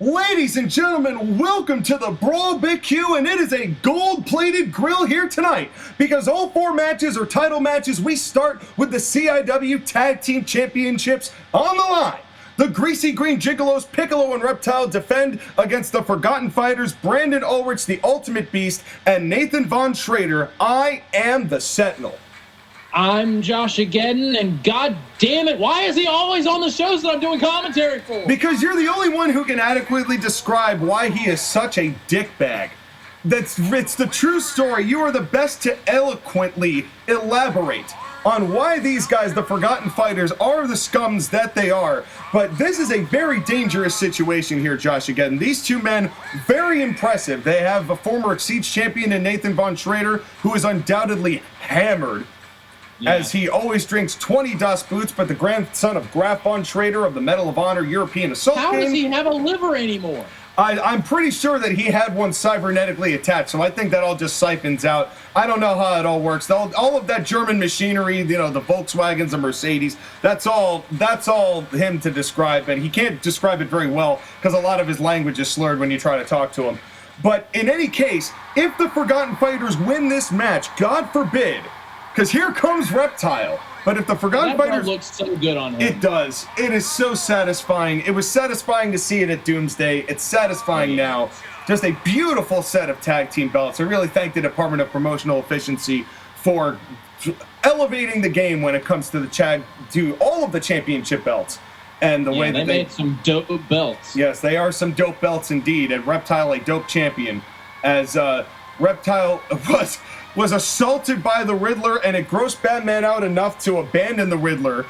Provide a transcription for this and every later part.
Ladies and gentlemen, welcome to the Brawl-B-Cue, and it is a gold-plated grill here tonight because all 4 matches are title matches. We start with the CIW Tag Team Championships on the line. The Greasy Green Gigolos, Piccolo and Reptile defend against the Forgotten Fighters, Brandon Ulrich, the Ultimate Beast, and Nathan Von Schrader. I am the Sentinel. I'm JOSHAGEDDON, and god damn it, why is he always on the shows that I'm doing commentary for? Because you're the only one who can adequately describe why he is such a dickbag. It's the true story. You are the best to eloquently elaborate on why these guys, the Forgotten Fighters, are the scums that they are. But this is a very dangerous situation here, JOSHAGEDDON. These two men, very impressive. They have a former XYZ champion in Nathan Von Schrader, who is undoubtedly hammered. Yeah. As he always drinks 20 Das Boots, but the grandson of Graf von Schrader of the Medal of Honor European Assault How Game. does he have a liver anymore? I'm pretty sure that he had one cybernetically attached, so I think that all just siphons out. I don't know how it all works. All of that German machinery, you know, the Volkswagens and Mercedes, that's all him to describe, and he can't describe it very well because a lot of his language is slurred when you try to talk to him. But in any case, if the Forgotten Fighters win this match, God forbid, because here comes Reptile. But if the Forgotten Fighters... That looks so good on him. It does. It is so satisfying. It was satisfying to see it at Doomsday. It's satisfying now. Just a beautiful set of tag team belts. I really thank the Department of Promotional Efficiency for elevating the game when it comes to all of the championship belts. And the way that they made some dope belts. Yes, they are some dope belts indeed. And Reptile, a dope champion. As Reptile was assaulted by the Riddler, and it grossed Batman out enough to abandon the Riddler,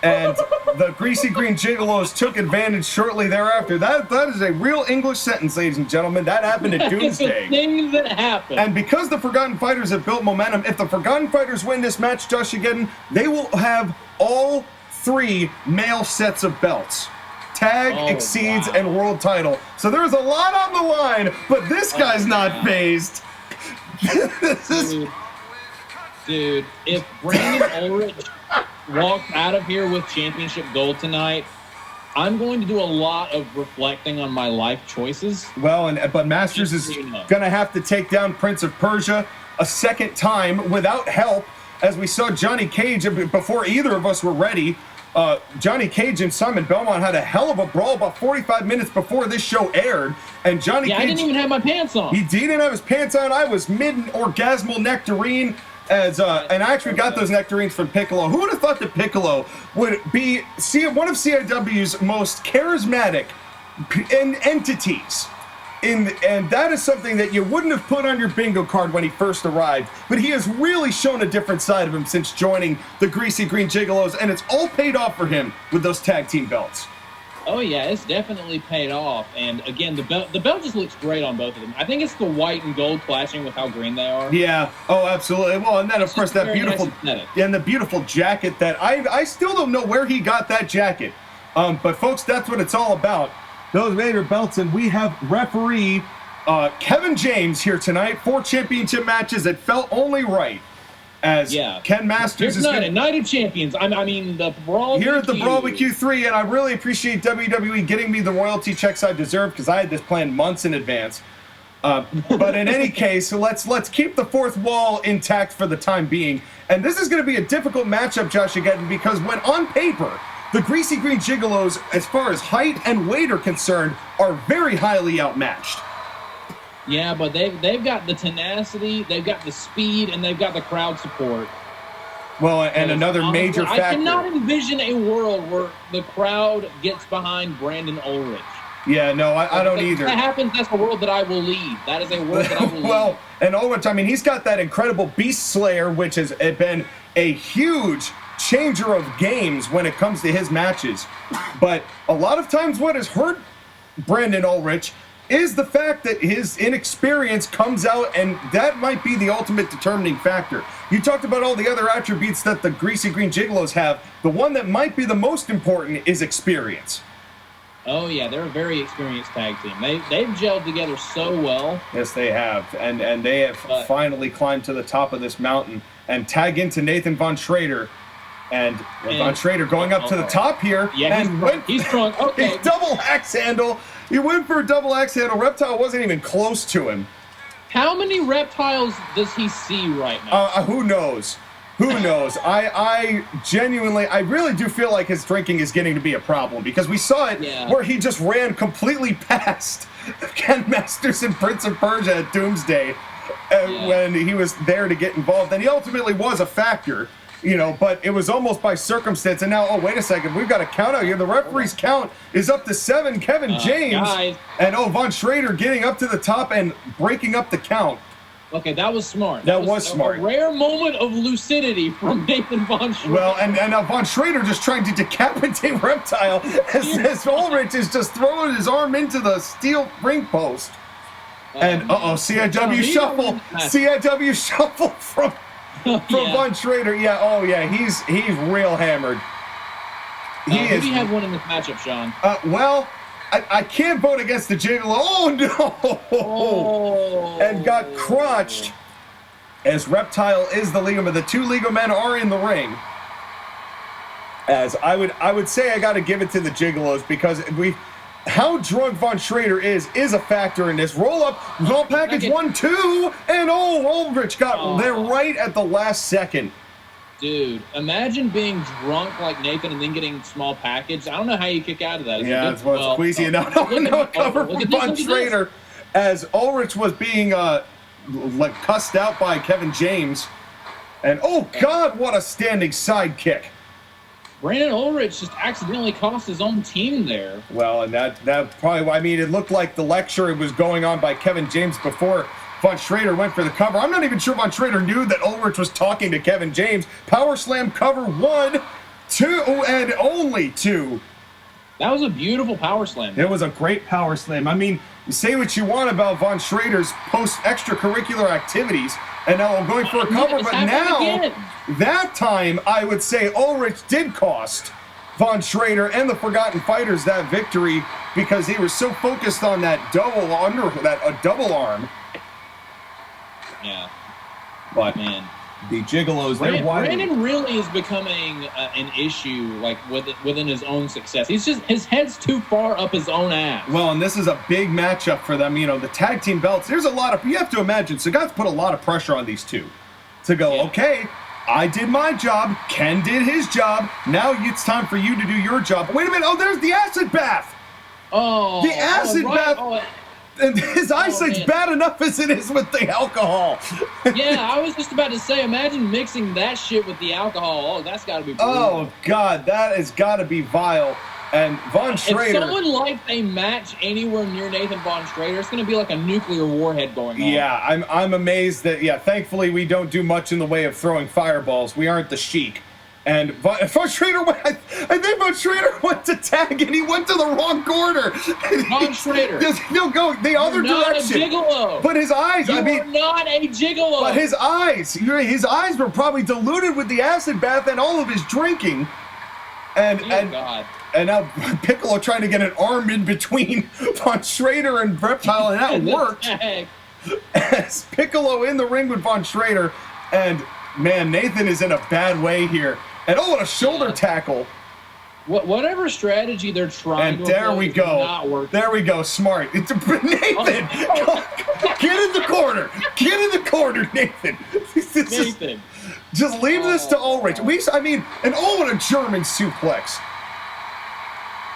and the Greasy Green Gigolos took advantage shortly thereafter. That is a real English sentence, ladies and gentlemen. That happened at Doomsday. It's a thing that happened. And because the Forgotten Fighters have built momentum, if the Forgotten Fighters win this match, JOSHAGEDDON, they will have all 3 male sets of belts. Tag, XYZ, and world title. So there's a lot on the line, but this guy's not phased. Dude, if Brandon Ulrich walked out of here with championship gold tonight, I'm going to do a lot of reflecting on my life choices. Well, but Masters is going to have to take down Prince of Persia a second time without help, as we saw Johnny Cage before either of us were ready. Johnny Cage and Simon Belmont had a hell of a brawl about 45 minutes before this show aired, and Johnny Cage... I didn't even have my pants on. He didn't have his pants on. I was mid-orgasmal nectarine, and I actually got those nectarines from Piccolo. Who would have thought that Piccolo would be one of CIW's most charismatic entities? And that is something that you wouldn't have put on your bingo card when he first arrived. But he has really shown a different side of him since joining the Greasy Green Gigolos, and it's all paid off for him with those tag team belts. Oh yeah, it's definitely paid off. And again, the belt just looks great on both of them. I think it's the white and gold clashing with how green they are. Yeah. Oh, absolutely. Well, and then of course that beautiful, and the beautiful jacket that I still don't know where he got that jacket. But folks, that's what it's all about. Those Raider belts, and we have referee Kevin James here tonight. 4 championship matches. It felt only right. As Ken Masters is a night of champions. I mean, the Brawl-B-Cue. Here at the Brawl-B-Cue III, and I really appreciate WWE getting me the royalty checks I deserve because I had this planned months in advance. But in any case, let's keep the fourth wall intact for the time being. And this is going to be a difficult matchup, JOSHAGEDDON, because when on paper, the Greasy Green Gigolos, as far as height and weight are concerned, are very highly outmatched. Yeah, but they've got the tenacity, they've got the speed, and they've got the crowd support. Well, and another major factor. I cannot envision a world where the crowd gets behind Brandon Ulrich. Yeah, no, I don't either. If that happens, that's the world that I will lead. That is a world that I will lead. Well, and Ulrich, I mean, he's got that incredible Beast Slayer, which has been a huge changer of games when it comes to his matches. But a lot of times what has hurt Brandon Ulrich is the fact that his inexperience comes out, and that might be the ultimate determining factor. You talked about all the other attributes that the Greasy Green Gigolos have. The one that might be the most important is experience. Oh yeah, they're a very experienced tag team. They've gelled together so well. Yes, they have, and they have finally climbed to the top of this mountain and tag into Nathan Von Schrader. And Von Schrader going up to the top here. Yeah, he's drunk. Okay. Double axe handle. He went for a double axe handle. Reptile wasn't even close to him. How many reptiles does he see right now? Who knows? Who knows? I genuinely, I really do feel like his drinking is getting to be a problem, because we saw it where he just ran completely past Ken Masters and Prince of Persia at Doomsday when he was there to get involved. And he ultimately was a factor, you know, but it was almost by circumstance. And now, oh, wait a second, we've got a count out here. The referee's count is up to 7. Kevin James and Von Schrader getting up to the top and breaking up the count. Okay, that was smart. That was smart. A rare moment of lucidity from Nathan Von Schrader. Well, and now Von Schrader just trying to decapitate Reptile as Ulrich is just throwing his arm into the steel ring post. And CIW shuffle. CIW shuffle from Von Schrader. Yeah, oh yeah, he's real hammered. Who do you have winning this matchup, Sean? Well, I can't vote against the Gigolo. Oh, no! Oh. And got crushed as Reptile is the legal man. The two legal men are in the ring. As I would say I got to give it to the Gigolos, because how drunk Von Schrader is a factor in this. Roll up, roll package 1, 2, and Ulrich got there right at the last second. Dude, imagine being drunk like Nathan and then getting small package. I don't know how you kick out of that. Yeah, that's what's Greasy. No, cover from Von Schrader as Ulrich was being like cussed out by Kevin James. And oh God, what a standing sidekick. Brandon Ulrich just accidentally cost his own team there. Well, and that probably, I mean, it looked like the lecture was going on by Kevin James before Von Schrader went for the cover. I'm not even sure Von Schrader knew that Ulrich was talking to Kevin James. Power slam cover 1, 2, and only 2. That was a beautiful power slam. It was a great power slam. I mean, you say what you want about Von Schrader's post-extracurricular activities, and now I'm going for a cover, but now, that time, I would say Ulrich did cost Von Schrader and the Forgotten Fighters that victory, because he was so focused on that double arm. Yeah, but man, the Gigolos, they're wide. Brandon really is becoming an issue, like within his own success. His head's too far up his own ass. Well, and this is a big matchup for them. You know, the tag team belts. There's a lot of, you have to imagine, Sagat's put a lot of pressure on these two to go. Okay, I did my job. Ken did his job. Now it's time for you to do your job. Wait a minute. Oh, there's the acid bath. Oh, the acid bath. And his eyesight's bad enough as it is with the alcohol. Yeah, I was just about to say, imagine mixing that shit with the alcohol. Oh, that's got to be brutal. Oh, God, that has got to be vile. And Von Schrader... If someone likes a match anywhere near Nathan Von Schrader, it's going to be like a nuclear warhead going on. Yeah, I'm amazed that, thankfully we don't do much in the way of throwing fireballs. We aren't the Sheik. And Von Schrader went, I think Von Schrader went to tag and he went to the wrong corner. Von Schrader. He'll go the other direction. Not a gigolo. But his eyes, You're not a gigolo. But his eyes were probably diluted with the acid bath and all of his drinking. And now Piccolo trying to get an arm in between Von Schrader and Reptile, and that worked. As Piccolo in the ring with Von Schrader, and man, Nathan is in a bad way here. And what a shoulder tackle. Whatever strategy they're trying to there we go. Not working. There we go. Smart. It's Nathan. Get in the corner. Get in the corner, Nathan. Nathan. Just leave this to Ulrich. What a German suplex.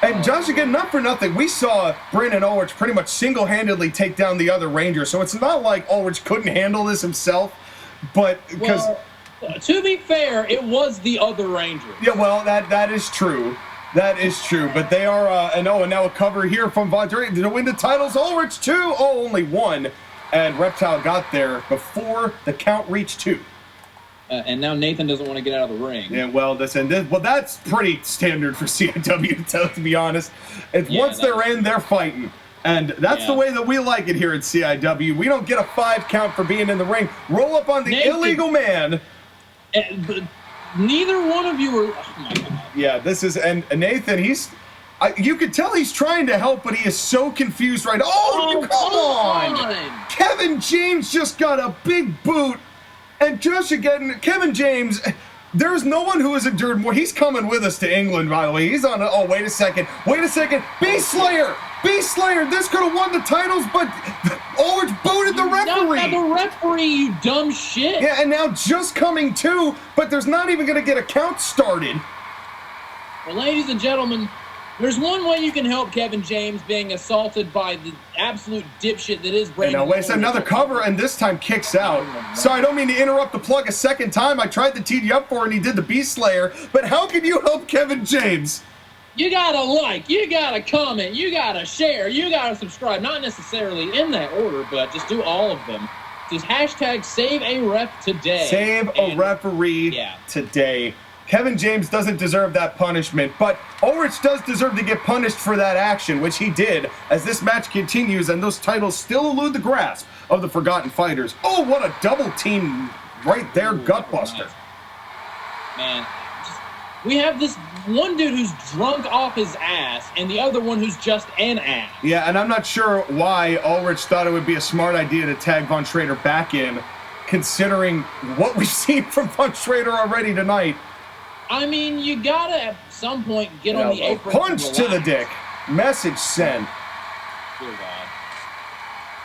And Josh, again, not for nothing, we saw Brandon Ulrich pretty much single-handedly take down the other Ranger, so it's not like Ulrich couldn't handle this himself, but because... to be fair, it was the other Ranger. Yeah, well, that is true. That is true, but they are, and now a cover here from Von Schrader to win the titles. Ulrich 2, only 1, and Reptile got there before the count reached 2. And now Nathan doesn't want to get out of the ring. Yeah, well, that's pretty standard for CIW, to be honest. Once they're in, they're fighting. And that's the way that we like it here at CIW. We don't get a 5 count for being in the ring. Roll up on the illegal man. But neither one of you are... Oh, my God. Yeah, this is... And Nathan, you could tell he's trying to help, but he is so confused right... Oh, come on! Kevin James just got a big boot. And just again, Kevin James, There's no one who has endured more. He's coming with us to England, by the way. He's on. Oh, wait a second. Wait a second. Beast Slayer. Beast Slayer. This could have won the titles, but Ulrich booted the referee. Not the referee, you dumb shit. Yeah, and now just coming too, but there's not even going to get a count started. Well, ladies and gentlemen, there's one way you can help Kevin James being assaulted by the absolute dipshit that is Brandon. And now, wait, another cover, and this time kicks out. Sorry, I don't mean to interrupt the plug a second time. I tried to tee you up for, and he did the Beast Slayer. But how can you help Kevin James? You gotta like, you gotta comment, you gotta share, you gotta subscribe. Not necessarily in that order, but just do all of them. Just hashtag save a ref today. Save a referee today. Kevin James doesn't deserve that punishment, but Ulrich does deserve to get punished for that action, which he did as this match continues and those titles still elude the grasp of the Forgotten Fighters. Oh, what a double team right there, Gutbuster. Man, we have this one dude who's drunk off his ass and the other one who's just an ass. Yeah, and I'm not sure why Ulrich thought it would be a smart idea to tag Von Schrader back in, considering what we've seen from Von Schrader already tonight. I mean, you gotta at some point get on the apron. Punch to the dick. Message sent. Dear God.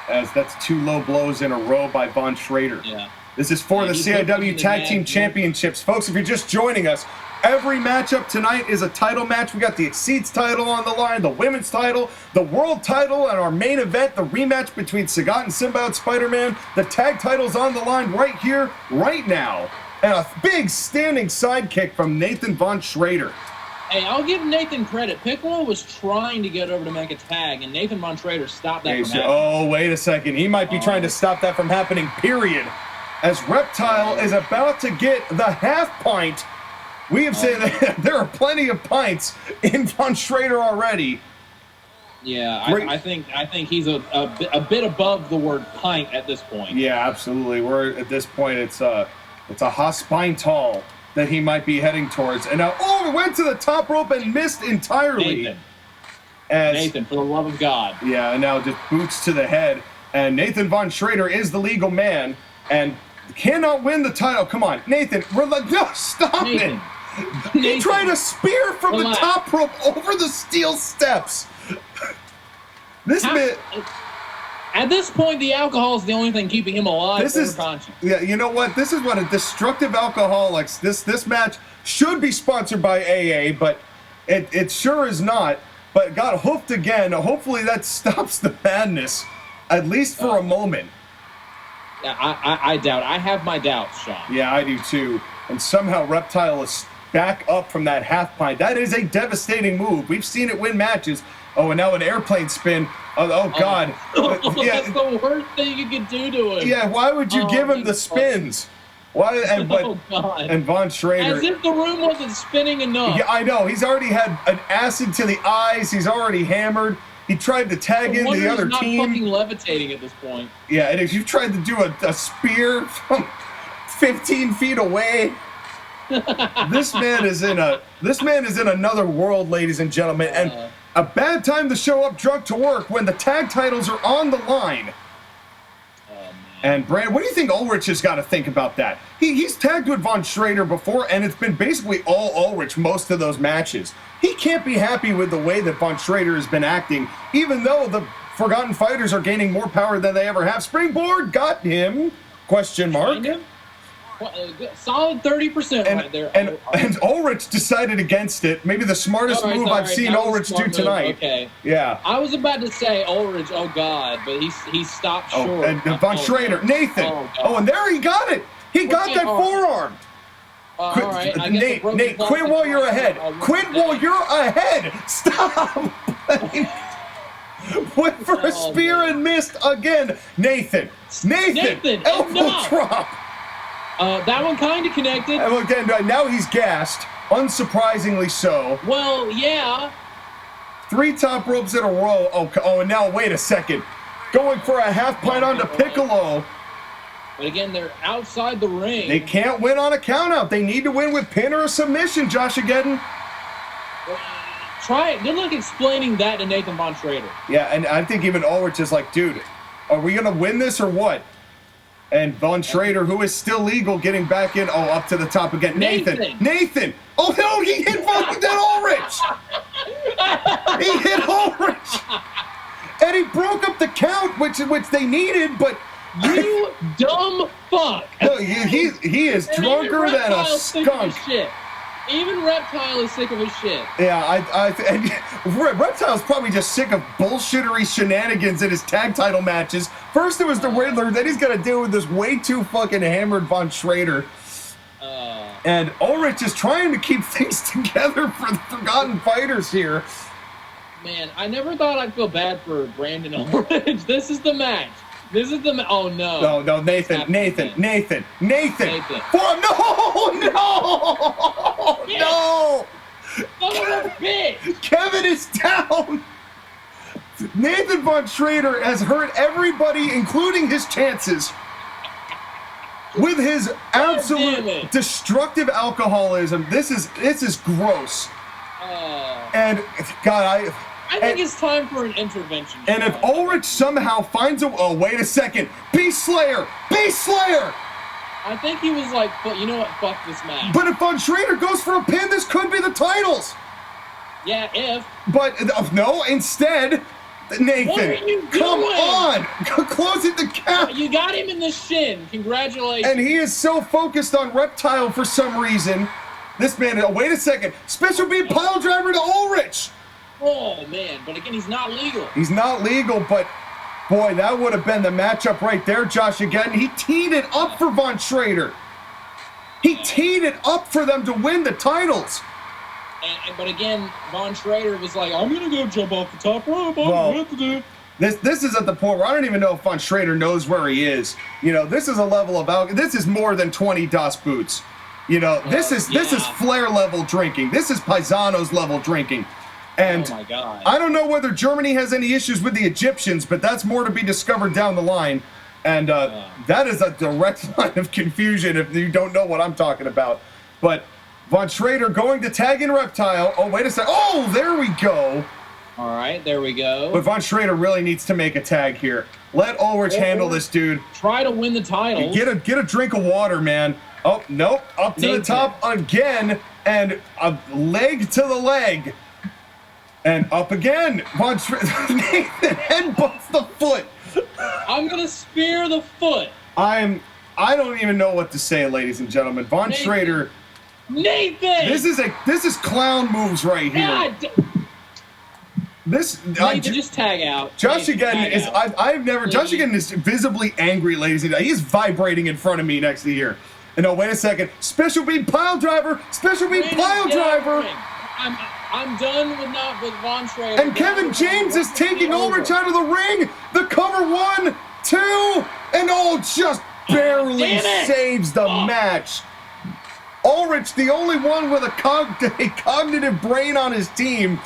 As that's 2 low blows in a row by Von Schrader. Yeah. This is for the CIW Tag Team Championships. Folks, if you're just joining us, every matchup tonight is a title match. We got the Exceeds title on the line, the women's title, the world title, and our main event, the rematch between Sagat and Symbiote Spiderman. The tag title's on the line right here, right now. And a big standing sidekick from Nathan Von Schrader. Hey, I'll give Nathan credit. Piccolo was trying to get over to make a tag, and Nathan Von Schrader stopped that from happening. Oh, wait a second. He might be trying to stop that from happening, period. As Reptile is about to get the half pint. We have said that there are plenty of pints in Von Schrader already. Yeah, I think he's a bit above the word pint at this point. Yeah, absolutely. We're at this point. It's a Hospintal that he might be heading towards. And now, it went to the top rope and missed entirely. Nathan, for the love of God. Yeah, and now just boots to the head. And Nathan Von Schrader is the legal man and cannot win the title. Come on, Nathan. No, stop it. He tried a spear from the top rope over the steel steps. At this point, the alcohol is the only thing keeping him alive or conscious. Yeah, you know what? This is what a destructive alcoholics. This match should be sponsored by AA, but it sure is not. But got hooked again. Hopefully that stops the madness, at least for a moment. I doubt. I have my doubts, Sean. Yeah, I do too. And somehow Reptile is back up from that half pint. That is a devastating move. We've seen it win matches. Oh, and now an airplane spin. Oh God. That's the worst thing you could do to him. Yeah, why would you give him the spins? Why? And Von Schrader. As if the room wasn't spinning enough. Yeah, I know. He's already had an acid to the eyes. He's already hammered. He tried to tag in the other he's team. Not fucking levitating at this point. Yeah, and if you tried to do a spear from 15 feet away, this man is in another world, ladies and gentlemen. And a bad time to show up drunk to work when the tag titles are on the line. And Brand, what do you think Ulrich has got to think about that? He's tagged with Von Schrader before, and it's been basically all Ulrich most of those matches. He can't be happy with the way that Von Schrader has been acting, even though the Forgotten Fighters are gaining more power than they ever have. Springboard got him? Question mark. Solid 30% right there. And Ulrich decided against it. Maybe the smartest move I've seen Ulrich do tonight. Okay. Yeah. I was about to say Ulrich, oh God, but he stopped short. And Von Schrader, Nathan. And there he got it. He got that forearm. All right. Nate, quit while you're ahead. Quit while you're ahead. Stop. Went for a spear and missed again. Nathan. Elbow drop. That one kind of connected. And again, now he's gassed, unsurprisingly so. Well, yeah. 3 top ropes in a row. Oh, and now wait a second. Going for a half pint onto Piccolo. But again, they're outside the ring. They can't win on a countout. They need to win with pin or a submission, JOSHAGEDDON. Try it. Good luck explaining that to Nathan Von Schrader. Yeah, and I think even Ulrich is like, dude, are we going to win this or what? And Von Schrader, who is still legal, getting back in. Oh, up to the top again. Nathan. Oh, no, he hit fucking Ulrich. He hit Ulrich. And he broke up the count, which they needed, but... You dumb fuck. No, he is drunker than a skunk. Even Reptile is sick of his shit. Yeah, Reptile's probably just sick of bullshittery shenanigans in his tag title matches. First it was the Riddler, then he's got to deal with this way too fucking hammered Von Schrader. And Ulrich is trying to keep things together for the Forgotten Fighters here. Man, I never thought I'd feel bad for Brandon Ulrich. This is the match. Oh no. No, Nathan. For no. Son of a bitch. Kevin is down. Nathan Von Schrader has hurt everybody, including his chances, with his absolute destructive alcoholism. This is gross. And God, I think it's time for an intervention. And if Ulrich somehow finds a... Oh, wait a second. Beast Slayer! I think he was like, you know what, fuck this match. But if Von Schrader goes for a pin, this could be the titles. Yeah, if. But, no, instead, Nathan, what are you doing? Come on! Closing the count. You got him in the shin. Congratulations. And he is so focused on Reptile for some reason. This man... Oh, wait a second. Special beam pile driver to Ulrich. Oh, man. But again, he's not legal. He's not legal, but, boy, that would have been the matchup right there, JOSHAGEDDON. He teed it up for Von Schrader. He teed it up for them to win the titles. But again, Von Schrader was like, I'm going to go jump off the top rope. What to do. This is at the point where I don't even know if Von Schrader knows where he is. You know, this is a level of this is more than 20 Das Boots. You know, this is Flair level drinking. This is Paisanos level drinking. And oh my God. I don't know whether Germany has any issues with the Egyptians, but that's more to be discovered down the line. And that is a direct line of confusion if you don't know what I'm talking about. But Von Schrader going to tag in Reptile. Oh, wait a second. Oh, there we go. All right, there we go. But Von Schrader really needs to make a tag here. Let Ulrich handle this, dude. Try to win the title. Get a drink of water, man. Oh, nope. Up to the top again. And a leg to the leg. And up again. Von Schrader. Nathan headbutts the foot. I'm going to spear the foot. I don't even know what to say, ladies and gentlemen. Von Schrader. Nathan! This is clown moves right here. God. Nathan, just tag out. JOSHAGEDDON is JOSHAGEDDON is visibly angry, ladies and gentlemen. He's vibrating in front of me next to here. And no, wait a second. Special beam pile driver. Special beam pile driver. I'm done with Von Schrader. And Kevin James is taking Ulrich out of the ring. The cover 1, 2, and just barely saves the match. Ulrich, the only one with a cognitive brain on his team.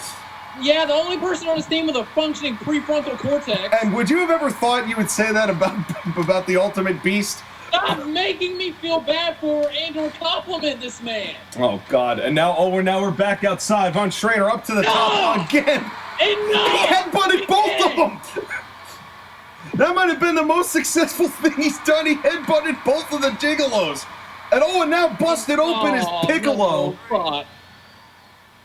Yeah, the only person on his team with a functioning prefrontal cortex. And would you have ever thought you would say that about the Ultimate Beast? Stop making me feel bad for and/or compliment this man. Oh God! And now, we're back outside. Von Schrader up to the top again. He headbutted both of them. That might have been the most successful thing he's done. He headbutted both of the Gigolos. And now busted open is Piccolo. No,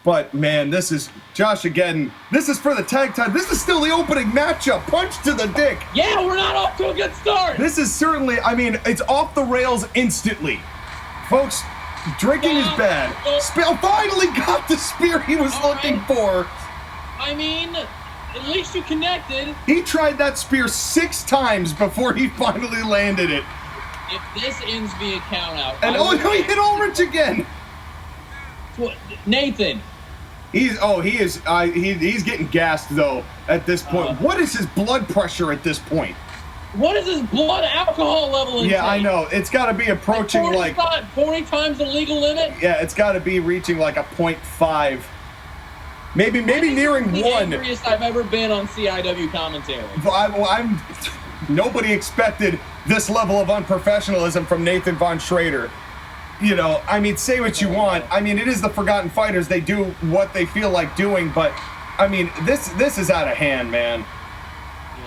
but man, this is JOSHAGEDDON. This is for the tag time. This is still the opening matchup. Punch to the dick. Yeah, we're not off to a good start. This is certainly, it's off the rails instantly. Folks, drinking is bad. Finally got the spear he was looking for. I mean, at least you connected. He tried that spear 6 times before he finally landed it. If this ends via count out. And he hit Ulrich again. Nathan. He's getting gassed though at this point. What is his blood pressure at this point? What is his blood alcohol level intake? Yeah, I know. It's got to be approaching 40 times the legal limit? Yeah, it's got to be reaching like a 0.5. Maybe nearing 1. The angriest I've ever been on CIW commentary. Nobody expected this level of unprofessionalism from Nathan Von Schrader. You know, say what you want. It is the Forgotten Fighters. They do what they feel like doing, but, this is out of hand, man.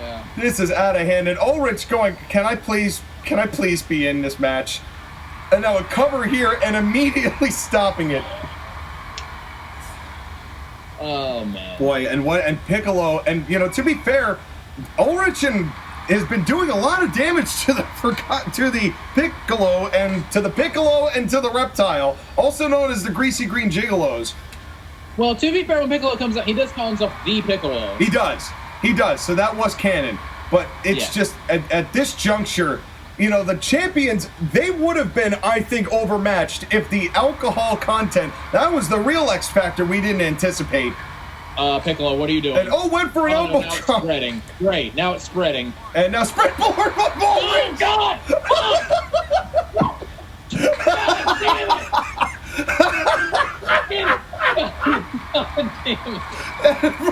Yeah. This is out of hand. And Ulrich going, can I please Can I please be in this match? And now a cover here and immediately stopping it. Oh man. Boy, and Piccolo, and you know, to be fair, Ulrich has been doing a lot of damage to the Piccolo and to the Reptile, also known as the Greasy Green Gigolos. Well, to be fair, when Piccolo comes out, he does call himself the Piccolo. He does. So that was canon. But it's just at this juncture, you know, the champions, they would have been, I think, overmatched if the alcohol content, that was the real X factor we didn't anticipate. Piccolo, what are you doing? And went for an elbow now drop. It's spreading. Great, now it's spreading. And now spread forward by Oh, God! God damn it!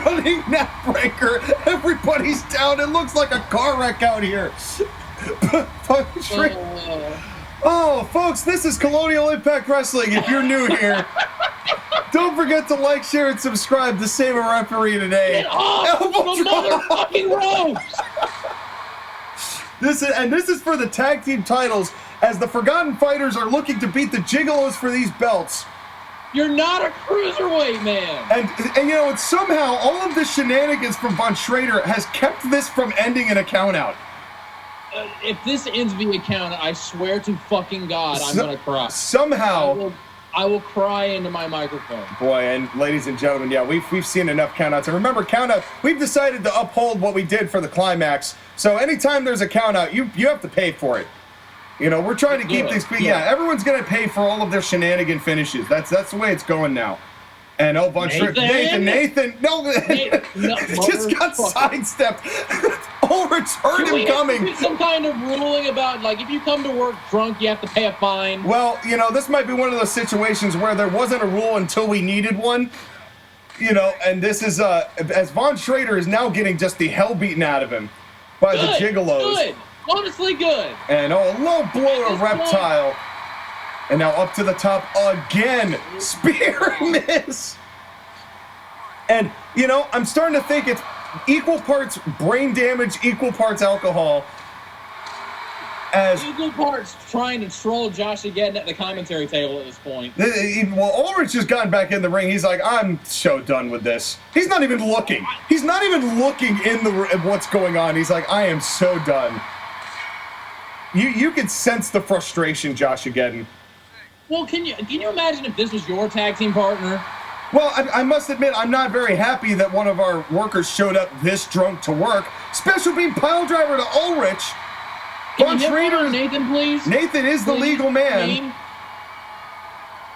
Running neck breaker. Everybody's down. It looks like a car wreck out here. Oh, folks, this is Colonial Impact Wrestling. If you're new here, don't forget to like, share, and subscribe to Save a Referee today. Get off the motherfucking ropes! This is for the tag team titles, as the Forgotten Fighters are looking to beat the Gigolos for these belts. You're not a cruiserweight, man. And you know, it's somehow all of the shenanigans from Von Schrader has kept this from ending in a countout. If this ends via count, I swear to fucking God, I'm gonna cry. Somehow, I will cry into my microphone. Boy, and ladies and gentlemen, yeah, we've seen enough countouts. And remember, countout, we've decided to uphold what we did for the climax. So anytime there's a countout, you have to pay for it. You know, we're trying to keep things. Yeah, everyone's gonna pay for all of their shenanigan finishes. That's the way it's going now. And Von Schrader, Nathan, just got sidestepped. Ulrich heard him coming. Some kind of ruling about, like, if you come to work drunk, you have to pay a fine. Well, you know, this might be one of those situations where there wasn't a rule until we needed one. You know, and this is as Von Schrader is now getting just the hell beaten out of him by the Gigolos. Good, honestly good. And a low blow to Reptile. And now up to the top again. Spear miss. And, you know, I'm starting to think it's equal parts brain damage, equal parts alcohol. As equal parts trying to troll JOSHAGEDDON at the commentary table at this point. Well, Ulrich has gotten back in the ring. He's like, I'm so done with this. He's not even looking. He's not even looking at what's going on. He's like, I am so done. You can sense the frustration, JOSHAGEDDON. Well, can you imagine if this was your tag team partner? Well, I must admit, I'm not very happy that one of our workers showed up this drunk to work. Special beam pile driver to Ulrich. Von Schrader. Nathan, please. Nathan is the legal man.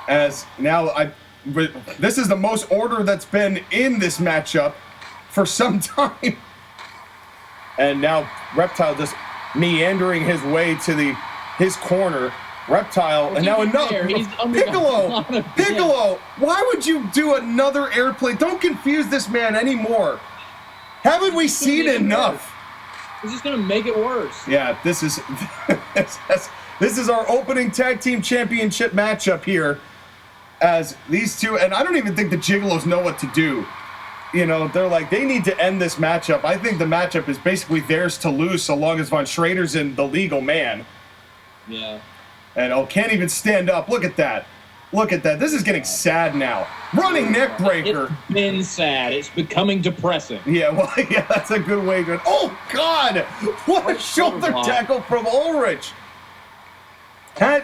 As now, this is the most order that's been in this matchup for some time. And now Reptile just meandering his way to his corner. Reptile, and now another Piccolo, why would you do another airplane? Don't confuse this man anymore. Haven't we seen enough? It's just gonna make it worse. Yeah, this is this is our opening tag team championship matchup here, as these two, and I don't even think the Gigolos know what to do. You know, they're like, they need to end this matchup. I think the matchup is basically theirs to lose so long as Von Schrader's in the legal man. Yeah. And can't even stand up. Look at that. Look at that. This is getting sad now. Running neck breaker. It's been sad. It's becoming depressing. Yeah, well, yeah, that's a good way to. Oh, God! What a shoulder tackle from Ulrich.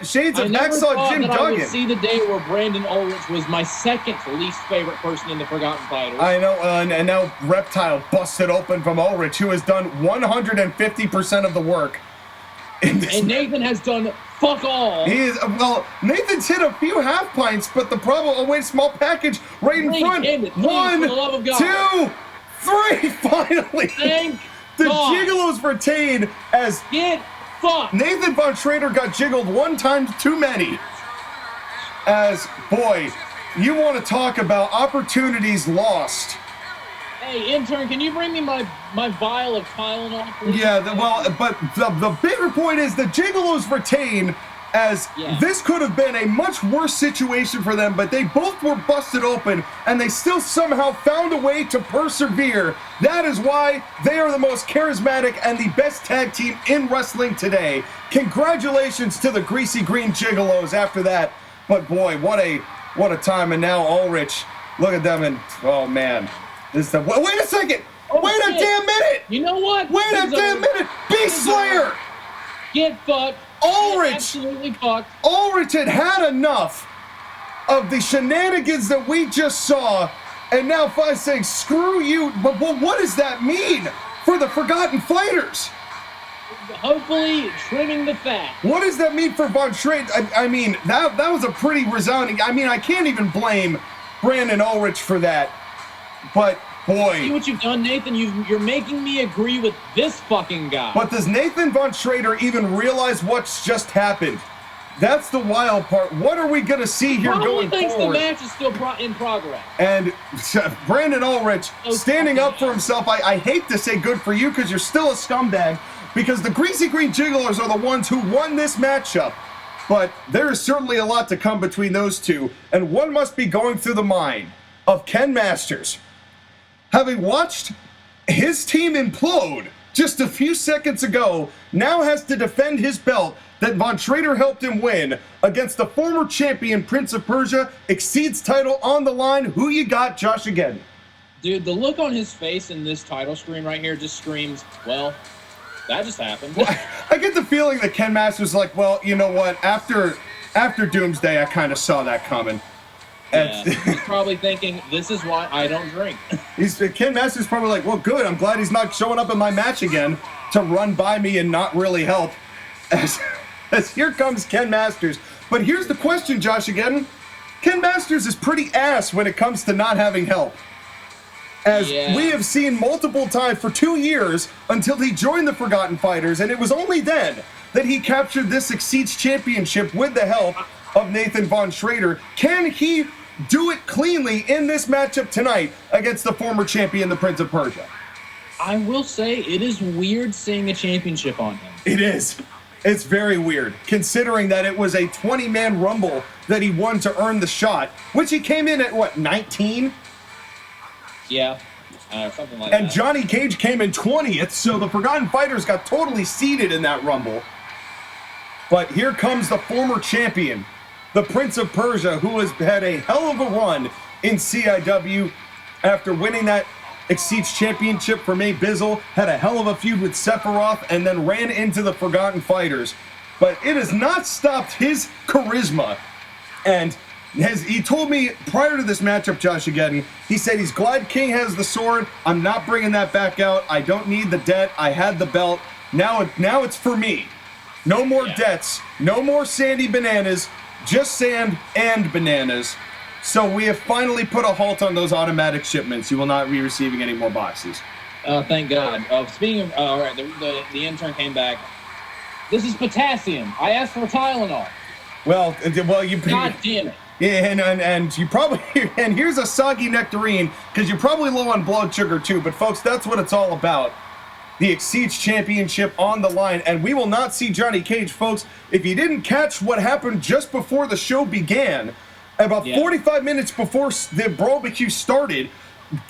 Shades of Hacksaw Jim Duggan. I would see the day where Brandon Ulrich was my second least favorite person in the Forgotten Fighters. I know, and now Reptile busted open from Ulrich, who has done 150% of the work. And Nathan has done fuck all. He is, well, Nathan's hit a few half pints, but the problem, oh wait, small package right in front. One, two, three, finally. Thank the God. Gigolos retain as Get fucked. Nathan Von Schrader got jiggled one time too many. As, boy, you want to talk about opportunities lost. Hey, intern, can you bring me my vial of Tylenol, please? Yeah, but the bigger point is the Gigolos retain as Yeah. this could have been a much worse situation for them, but they both were busted open, and they still somehow found a way to persevere. That is why they are the most charismatic and the best tag team in wrestling today. Congratulations to the Greasy Green Gigolos after that. But boy, what a time. And now Ulrich, look at them, and oh man. Wait a second! Oh, wait a shit. damn minute! You know what? Wait a damn minute! Beast Slayer! Get fucked. Ulrich! Get absolutely fucked. Ulrich had enough of the shenanigans that we just saw, and now Fi saying, screw you. But what does that mean for the Forgotten Fighters? Hopefully trimming the fat. What does that mean for Von Schrader? I mean, that was a pretty resounding. I mean, I can't even blame Brandon Ulrich for that. But boy, See what you've done, Nathan? You're making me agree with this fucking guy. but does Nathan Von Schrader even realize what's just happened? That's the wild part. What are we going to see here Probably going thinks forward? the match is still in progress. And Brandon Ulrich standing up for himself. I hate to say good for you because you're still a scumbag, because the Greasy Green Gigolos are the ones who won this matchup. But there is certainly a lot to come between those two, and one must be going through the mind of Ken Masters. Having watched his team implode just a few seconds ago, now has to defend his belt that Von Schrader helped him win against the former champion Prince of Persia. Exceeds title on the line. Who you got, Josh, again? Dude, the look on his face in this title screen right here just screams, well, that just happened. I get the feeling that Ken Masters is like, well, you know what? After Doomsday, I kind of saw that coming. Yeah, he's probably thinking, this is why I don't drink. Ken Masters probably like, well, good. I'm glad he's not showing up in my match again to run by me and not really help. As here comes Ken Masters. But here's the question, Josh, again. Ken Masters is pretty ass when it comes to not having help. As we have seen multiple times for 2 years until he joined the Forgotten Fighters, and it was only then that he captured this Exceeds Championship with the help of Nathan Von Schrader. Can he do it cleanly in this matchup tonight against the former champion, the Prince of Persia? I will say, it is weird seeing a championship on him. It is. It's very weird, considering that it was a 20-man Rumble that he won to earn the shot, which he came in at, what, 19? Yeah, something like that. And Johnny Cage came in 20th, so the Forgotten Fighters got totally seeded in that Rumble. But here comes the former champion, the Prince of Persia, who has had a hell of a run in CIW after winning that Exceeds Championship from Abizzle, had a hell of a feud with Sephiroth, and then ran into the Forgotten Fighters. But it has not stopped his charisma. And he told me prior to this matchup, Josh, again, he said he's glad King has the sword. I'm not bringing that back out. I don't need the debt. I had the belt. Now it's for me. No more debts. No more sandy bananas. Just sand and bananas. So we have finally put a halt on those automatic shipments. You will not be receiving any more boxes. Thank God. Speaking of, all right, the intern came back. This is potassium. I asked for Tylenol. Well, you. God damn it. Yeah, and you probably, and here's a soggy nectarine because you're probably low on blood sugar too. But folks, that's what it's all about. The Exceeds Championship on the line, and we will not see Johnny Cage, folks. If you didn't catch what happened just before the show began, about 45 minutes before the Brawl-B-Cue started,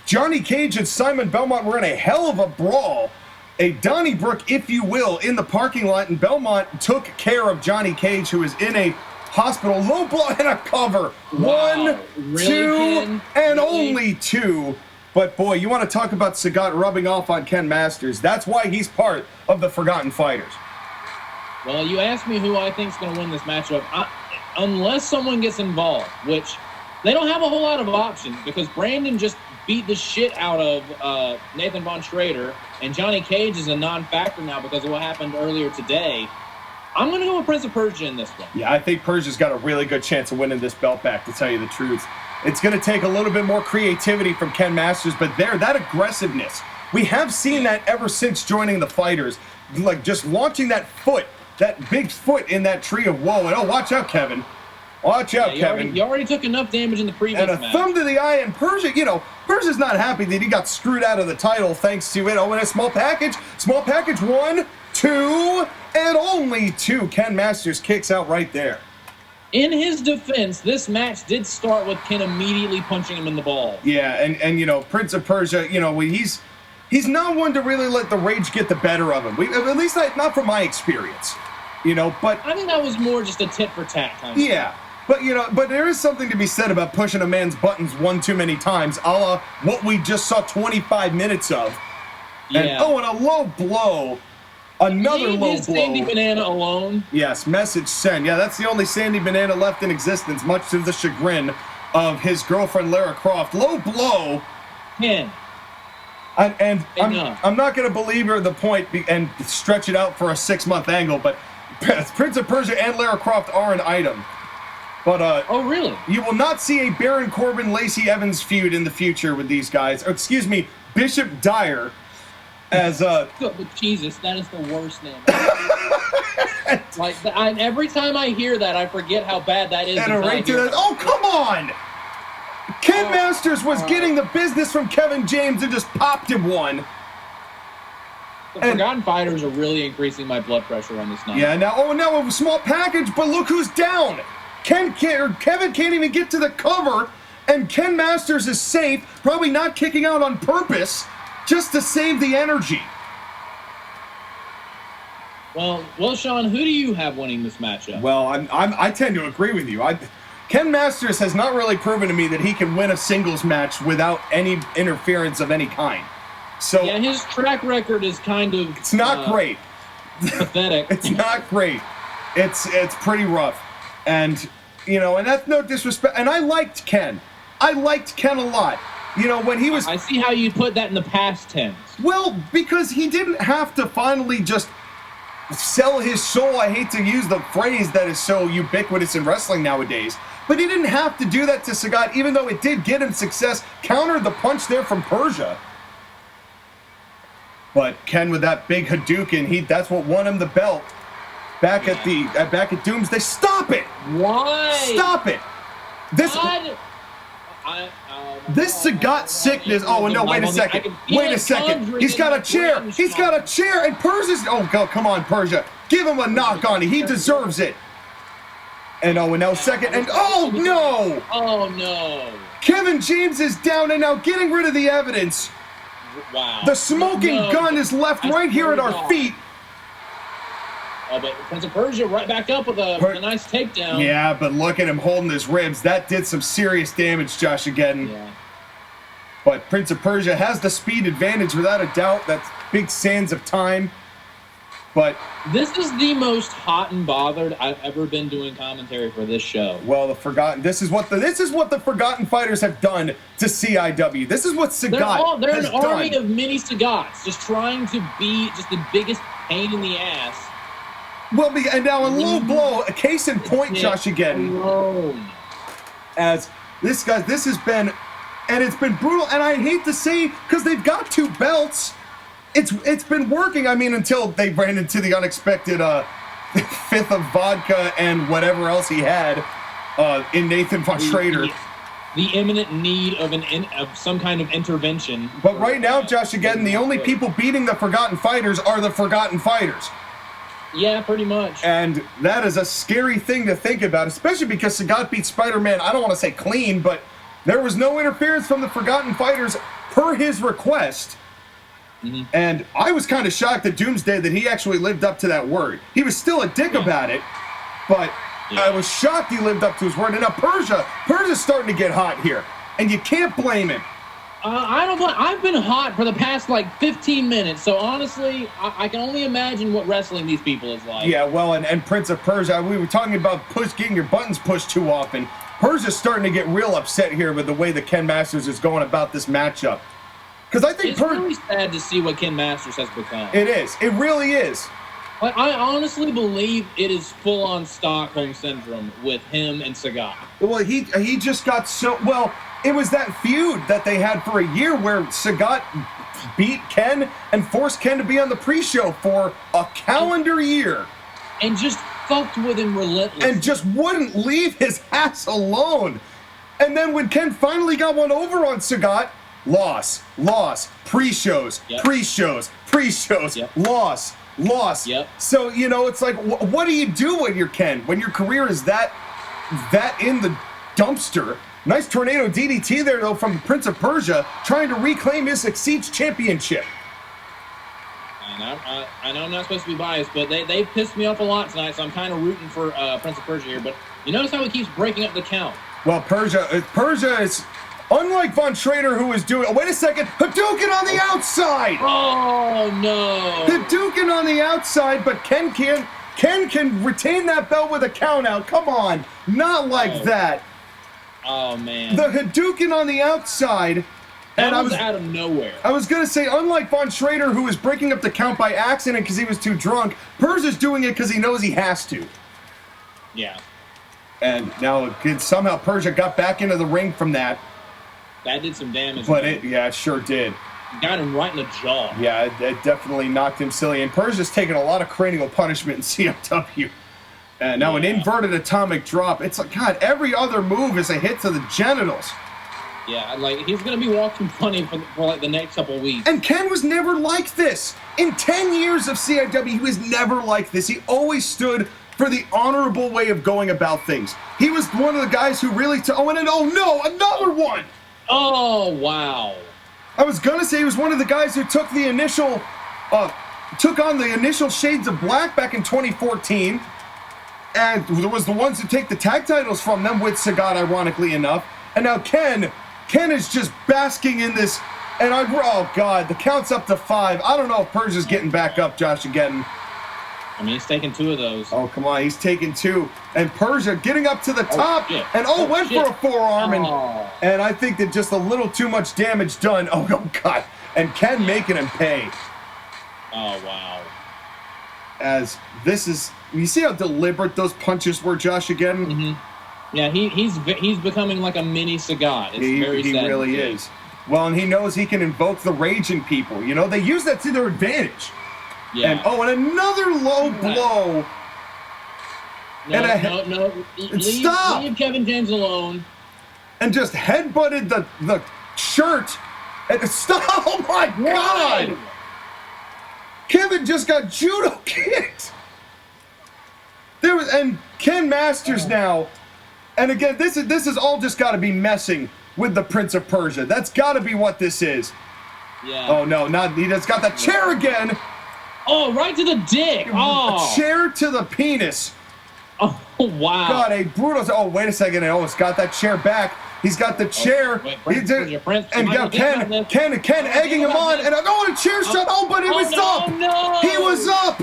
Johnny Cage and Simon Belmont were in a hell of a brawl, a Donnybrook, if you will, in the parking lot, and Belmont took care of Johnny Cage, who is in a hospital, low blow and a cover. Wow. One, Really, two, Ken? and Really? only two. But boy, you want to talk about Sagat rubbing off on Ken Masters. That's why he's part of the Forgotten Fighters. Well, you asked me who I think is going to win this matchup. Unless someone gets involved, which they don't have a whole lot of options because Brandon just beat the shit out of Nathan Von Schrader, and Johnny Cage is a non-factor now because of what happened earlier today. I'm going to go with Prince of Persia in this one. Yeah, I think Persia's got a really good chance of winning this belt back, to tell you the truth. It's going to take a little bit more creativity from Ken Masters, but that aggressiveness, we have seen that ever since joining the Fighters. Like, just launching that foot, that big foot in that tree of woe. And oh, watch out, Kevin. Watch out, Kevin. You already took enough damage in the previous match. And a thumb to the eye, and Persia, Persia's not happy that he got screwed out of the title thanks to it. Oh, and a small package. Small package, 1, 2, and only 2. Ken Masters kicks out right there. In his defense, this match did start with Ken immediately punching him in the balls. Yeah, and you know, Prince of Persia, you know, he's not one to really let the rage get the better of him. At least not from my experience, you know. But I think that was more just a tit for tat kind of yeah. thing. But you know, but there is something to be said about pushing a man's buttons one too many times, a la what we just saw 25 minutes of. Yeah. And and a low blow. Another Leave low his blow. Sandy Banana alone. Yes, message sent. Yeah, that's the only Sandy Banana left in existence, much to the chagrin of his girlfriend Lara Croft. Low blow. Ken. And I'm not going to belabor the point and stretch it out for a 6-month angle, but Prince of Persia and Lara Croft are an item. But oh, really? You will not see a Baron Corbin Lacey Evans feud in the future with these guys. Or, excuse me, Bishop Dyer. As Jesus, that is the worst name. Like every time I hear that, I forget how bad that is. And right to that. Oh, come on! Ken Masters was getting the business from Kevin James and just popped him one. The Forgotten Fighters are really increasing my blood pressure on this night. Yeah, now a small package, but look who's down. Kevin can't even get to the cover, and Ken Masters is safe, probably not kicking out on purpose. Just to save the energy. Well, Sean, who do you have winning this matchup? Well, I tend to agree with you. Ken Masters has not really proven to me that he can win a singles match without any interference of any kind. So yeah, his track record is kind of it's not great. Pathetic. It's not great. It's pretty rough, and you know, and that's no disrespect. And I liked Ken. I liked Ken a lot. You know, when he was... I see how you put that in the past tense. Well, because he didn't have to finally just sell his soul. I hate to use the phrase that is so ubiquitous in wrestling nowadays. But he didn't have to do that to Sagat, even though it did get him success. Countered the punch there from Persia. But Ken with that big Hadouken, that's what won him the belt. Back at Doomsday. Stop it! Why? Stop it! This Sagat sickness. Oh no! Wait a second. Wait a second. He's got a chair. He's got a chair, and Persia's. Oh, come on, Persia. Give him a knock on it. He deserves it. And now second. And oh no! Oh no! Kevin James is down, and now getting rid of the evidence. Wow. The smoking gun is left right here at our feet. Oh, but Prince of Persia right back up with a nice takedown. Yeah, but look at him holding his ribs. That did some serious damage, JOSHAGEDDON. Yeah. But Prince of Persia has the speed advantage without a doubt. That's big sands of time. But this is the most hot and bothered I've ever been doing commentary for this show. Well, this is what the Forgotten Fighters have done to CIW. This is what Sagat they're has an army done. of mini Sagats, just trying to be just the biggest pain in the ass. Well, and now a low blow, a case in point, JOSHAGEDDON. As this has been, and it's been brutal. And I hate to say, because they've got 2 belts, it's been working. I mean, until they ran into the unexpected 5th of vodka and whatever else he had in Nathan von Schrader. The imminent need of some kind of intervention. But right now, JOSHAGEDDON, the only people beating the Forgotten Fighters are the Forgotten Fighters. Yeah, pretty much. And that is a scary thing to think about, especially because Sagat beat Spider-Man, I don't want to say clean, but there was no interference from the Forgotten Fighters per his request. Mm-hmm. And I was kind of shocked at Doomsday that he actually lived up to that word. He was still a dick about it, but I was shocked he lived up to his word. And now Persia's starting to get hot here, and you can't blame him. I've been hot for the past, 15 minutes, so honestly, I can only imagine what wrestling these people is like. Yeah, well, and Prince of Persia, we were talking about getting your buttons pushed too often. Persia's starting to get real upset here with the way that Ken Masters is going about this matchup. Because I think it's really sad to see what Ken Masters has become. It is. It really is. I honestly believe it is full-on Stockholm Syndrome with him and Sagat. Well, he just got so... Well, it was that feud that they had for a year where Sagat beat Ken and forced Ken to be on the pre-show for a calendar year. And just fucked with him relentlessly. And just wouldn't leave his ass alone. And then when Ken finally got one over on Sagat, loss, pre-shows, pre-shows, loss. loss. Yep. So, you know, it's like, what do you do when you're Ken? When your career is that in the dumpster? Nice tornado DDT there, though, from the Prince of Persia, trying to reclaim his XYZ Championship. I know I'm not supposed to be biased, but they pissed me off a lot tonight, so I'm kind of rooting for Prince of Persia here. But you notice how he keeps breaking up the count. Well, Persia is, unlike Von Schrader, who is doing, wait a second, Hadouken on the outside! Oh, no. Hadouken on the outside, but Ken can retain that belt with a count out. Come on, not like that. Oh, man. The Hadouken on the outside. That was out of nowhere. I was going to say, unlike Von Schrader, who was breaking up the count by accident because he was too drunk, Persia's doing it because he knows he has to. Yeah. And now somehow Persia got back into the ring from that. That did some damage. But it sure did. Got him right in the jaw. Yeah, it definitely knocked him silly. And Persia's taken a lot of cranial punishment in CIW. And now an inverted atomic drop. It's like, God, every other move is a hit to the genitals. Yeah, like, he's going to be walking funny for like the next couple of weeks. And Ken was never like this. In 10 years of CIW, he was never like this. He always stood for the honorable way of going about things. He was one of the guys who really oh no, another one! Oh, wow. I was going to say he was one of the guys who took the initial, took on the initial Shades of Black back in 2014. And there was the ones who take the tag titles from them with Sagat, ironically enough. And now Ken is just basking in this, and oh God, the count's up to 5. I don't know if Persia's getting back up, JOSHAGEDDON. I mean, he's taking 2 of those. Oh, come on, he's taking 2. And Persia getting up to the top, shit. and went for a forearm, and I think that just a little too much damage done. Oh God, and Ken making him pay. Oh, wow. As this is, you see how deliberate those punches were, JOSHAGEDDON? Mm-hmm. Yeah, he's becoming like a mini Sagat. It's very sad. He really is. Well, and he knows he can invoke the rage in people. You know, they use that to their advantage. Yeah. And another low blow. No. Stop! Leave Kevin James alone. And just headbutted the shirt. And stop! Oh my God! Kevin just got judo kicked. And Ken Masters now. And again, this is all just got to be messing with the Prince of Persia. That's got to be what this is. Yeah. Oh no, he just got the chair again. Oh, right to the dick. Oh. A chair to the penis. Oh, wow. God, a brutal. Oh, wait a second. It's got that chair back. He's got the chair. And now Ken egging him on. And a chair shot. Oh, but it was up. No. He was up.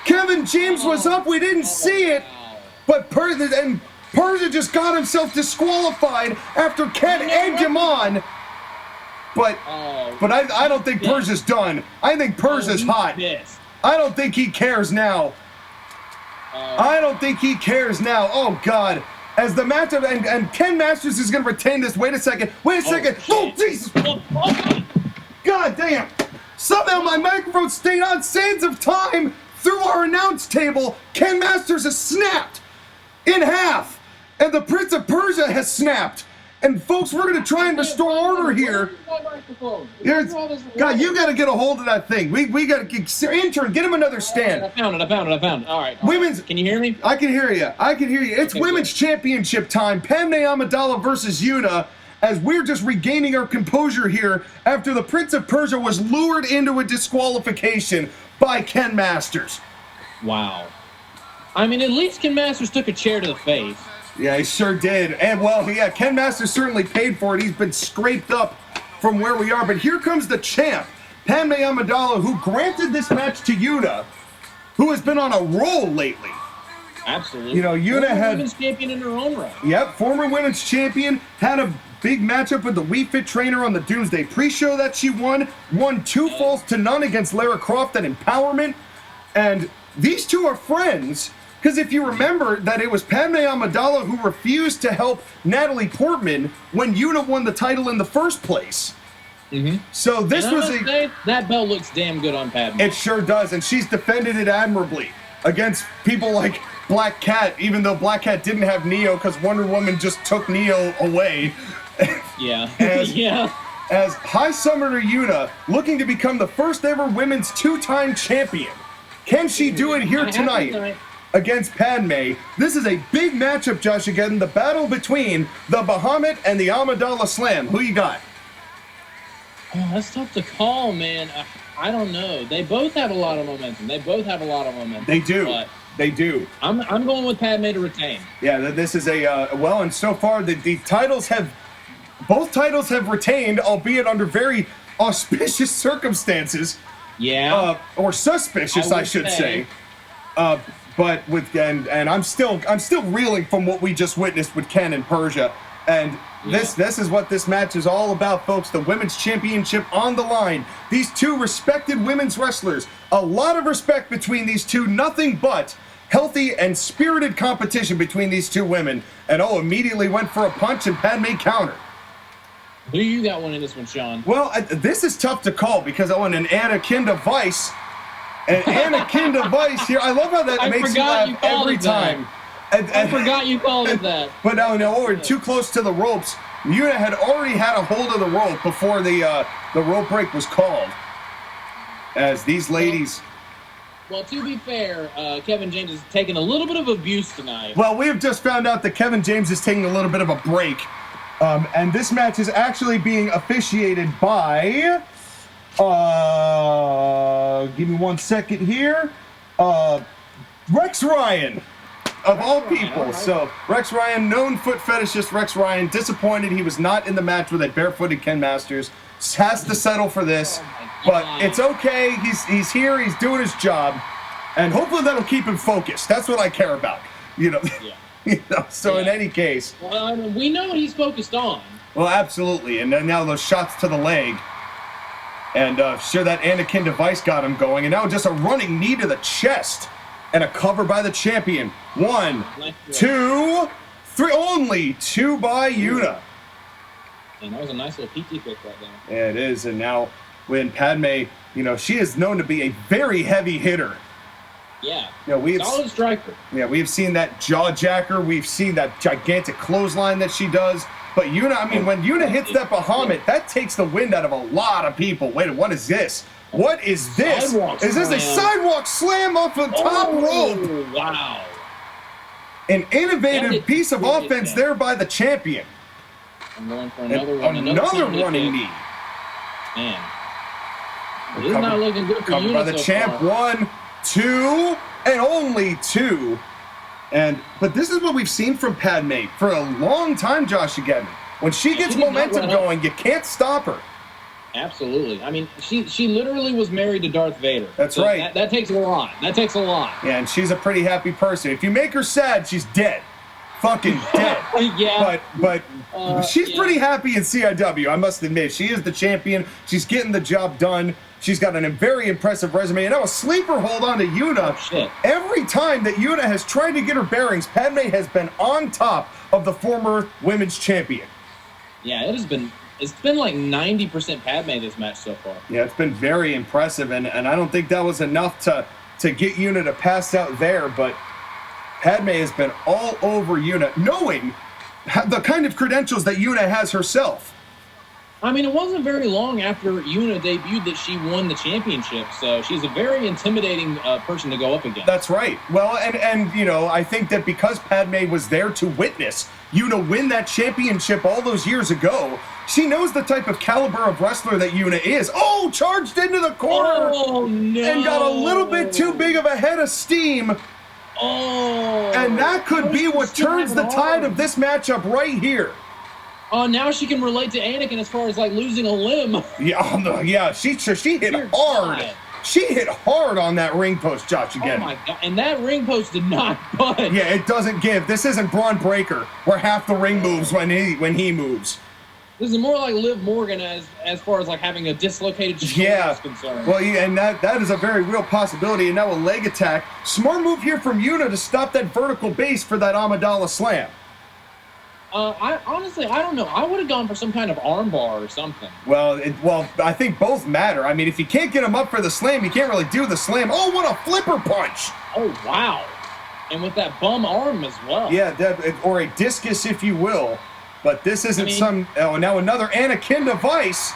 Kevin James was up. We didn't see it. But Persia just got himself disqualified after Ken egged him on. But I don't think Persia's done. I think Persia's hot. Pissed. I don't think he cares now. I don't think he cares now. Oh, God. As the matchup, and Ken Masters is going to retain this. Wait a second. Oh, Jesus. God damn. Somehow my microphone stayed on sands of time through our announce table. Ken Masters has snapped in half. And the Prince of Persia has snapped. And folks, we're going to try and restore order here. God, you got to get a hold of that thing. We got to get intern, get him another stand. I found it. All right. Women's. Can you hear me? I can hear you. It's women's championship time. Padme Amidala versus Yuna. As we're just regaining our composure here after the Prince of Persia was lured into a disqualification by Ken Masters. Wow. I mean, at least Ken Masters took a chair to the face. Yeah, he sure did. And, well, yeah, Ken Masters certainly paid for it. He's been scraped up from where we are. But here comes the champ, Padme Amidala, who granted this match to Yuna, who has been on a roll lately. Absolutely. You know, Yuna had... women's champion in her own right. Yep, former women's champion, had a big matchup with the Wii Fit trainer on the Doomsday pre-show that she won 2 falls to none against Lara Croft at Empowerment. And these two are friends... Because if you remember that it was Padme Amidala who refused to help Natalie Portman when Yuna won the title in the first place. Mm-hmm. So this was that belt looks damn good on Padme. It sure does, and she's defended it admirably against people like Black Cat, even though Black Cat didn't have Neo because Wonder Woman just took Neo away. Yeah. As High Summoner Yuna, looking to become the first ever women's 2-time champion. Can she do it here tonight against Padme? This is a big matchup, Josh, again, the battle between the Bahamut and the Amidala Slam. Who you got? Oh, that's tough to call, man. I don't know. They both have a lot of momentum. They do. But they do. I'm going with Padme to retain. Yeah, this is a, well, and so far the titles have, both titles have retained, albeit under very auspicious circumstances. Yeah. Or suspicious, I should say. But with, and I'm still reeling from what we just witnessed with Ken and Persia. And this is what this match is all about, folks. The women's championship on the line. These two respected women's wrestlers. A lot of respect between these two. Nothing but healthy and spirited competition between these two women. And immediately went for a punch and Padme countered. Who you got winning this one, Sean? Well, this is tough to call because I want an Anakin device. An Anakin device here. I love how that makes you laugh every time. I forgot you called it that. But no, we're too close to the ropes. Yuna had already had a hold of the rope before the rope break was called. As these ladies... Well, to be fair, Kevin James is taking a little bit of abuse tonight. Well, we have just found out that Kevin James is taking a little bit of a break. And this match is actually being officiated by... give me 1 second here. Rex Ryan, of all people. So, Rex Ryan, known foot fetishist Rex Ryan, disappointed he was not in the match with a barefooted Ken Masters. Has to settle for this. But it's okay. He's here. He's doing his job. And hopefully that'll keep him focused. That's what I care about. You know. Yeah. So in any case. Well, I mean, we know what he's focused on. Well, absolutely. And then now those shots to the leg. And sure, that Anakin device got him going. And now just a running knee to the chest. And a cover by the champion. 1, 2, 3. Only 2 by Yuna. And that was a nice little PT kick right there. Yeah, it is. And now when Padme, she is known to be a very heavy hitter. Yeah. Solid striker. Yeah, we've seen that jaw jacker. We've seen that gigantic clothesline that she does. But Yuna, I mean, when Yuna hits that Bahamut, that takes the wind out of a lot of people. Wait, what is this? What is this? Is this a sidewalk slam off the top rope? Wow. An innovative piece of offense there by the champion. I'm going for another running knee. Man. It is not looking good for Yuna by the champ. 1, 2, and only 2. But this is what we've seen from Padme for a long time, JOSHAGEDDON. When she gets momentum going, you can't stop her. Absolutely. I mean, she literally was married to Darth Vader. That's right. That takes a lot. Yeah, and she's a pretty happy person. If you make her sad, she's dead. Fucking dead. Yeah. But she's pretty happy in CIW, I must admit. She is the champion. She's getting the job done. She's got a very impressive resume. And now a sleeper hold on to Yuna. Oh, shit. Every time that Yuna has tried to get her bearings, Padme has been on top of the former women's champion. Yeah, it's been like 90% Padme this match so far. Yeah, it's been very impressive. And I don't think that was enough to get Yuna to pass out there. But Padme has been all over Yuna, knowing the kind of credentials that Yuna has herself. I mean, it wasn't very long after Yuna debuted that she won the championship, so she's a very intimidating person to go up against. That's right. Well, and I think that because Padme was there to witness Yuna win that championship all those years ago, she knows the type of caliber of wrestler that Yuna is. Oh, charged into the corner! Oh, no! And got a little bit too big of a head of steam. Oh! And that could be what turns the tide of this matchup right here. Oh, now she can relate to Anakin as far as like losing a limb. Yeah, she hit hard. God. She hit hard on that ring post, Josh, again. Oh my God! And that ring post did not budge. Yeah, it doesn't give. This isn't Braun Breaker, where half the ring moves when he moves. This is more like Liv Morgan as far as like having a dislocated shoulder is concerned. Well, yeah, and that is a very real possibility. And now a leg attack. Smart move here from Yuna to stop that vertical base for that Amidala slam. I honestly don't know. I would have gone for some kind of armbar or something. Well, I think both matter. I mean, if you can't get him up for the slam, you can't really do the slam. Oh, what a flipper punch! Oh, wow. And with that bum arm as well. Yeah, or a discus, if you will. But this isn't now another Anakin device.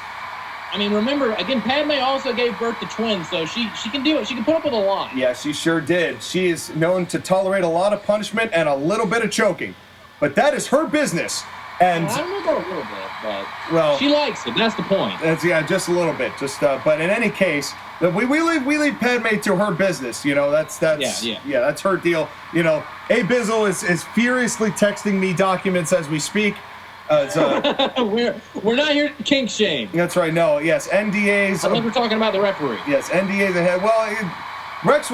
I mean, remember, again, Padme also gave birth to twins, so she can do it. She can put up with a lot. Yeah, she sure did. She is known to tolerate a lot of punishment and a little bit of choking. But that is her business. And I don't know about a little bit, but well, she likes it. That's the point. That's, yeah, just a little bit. But in any case, we leave Padme to her business. You know, that's that's her deal. You know, Abizzle is furiously texting me documents as we speak. We're not here to kink shame. That's right. No, yes, NDAs. I think we're talking about the referee. Yes, NDAs ahead. Well, Rex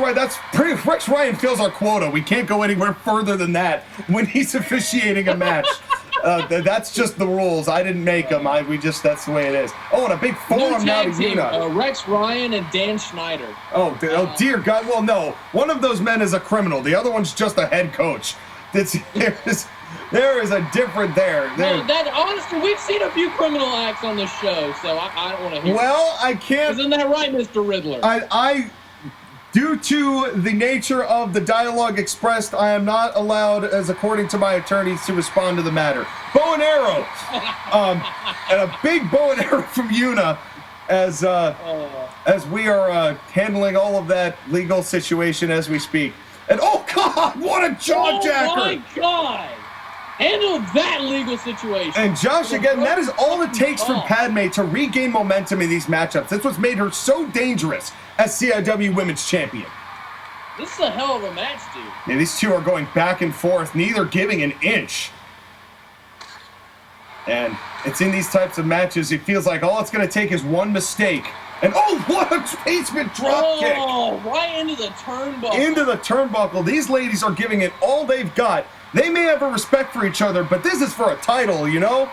Ryan fills our quota. We can't go anywhere further than that when he's officiating a match. That's just the rules. I didn't make them. That's the way it is. Oh, and a big forearm now to Yuna. Rex Ryan and Dan Schneider. Oh dear God. Well, no. One of those men is a criminal. The other one's just a head coach. There is a different there. Honestly, we've seen a few criminal acts on this show, so I don't want to hear. Well, I can't. Isn't that right, Mr. Riddler? Due to the nature of the dialogue expressed, I am not allowed, as according to my attorneys, to respond to the matter. Bow and arrow, and a big bow and arrow from Yuna, as we are handling all of that legal situation as we speak. And oh God, what a jaw jacker! Oh my God! Handle that legal situation. And Josh, again, that is all it takes for Padme to regain momentum in these matchups. That's what's made her so dangerous as CIW Women's Champion. This is a hell of a match, dude. Yeah, these two are going back and forth, neither giving an inch. And it's in these types of matches, it feels like all it's going to take is one mistake. And oh, what a basement drop kick! Oh, right into the turnbuckle. Into the turnbuckle. These ladies are giving it all they've got. They may have a respect for each other, but this is for a title, you know?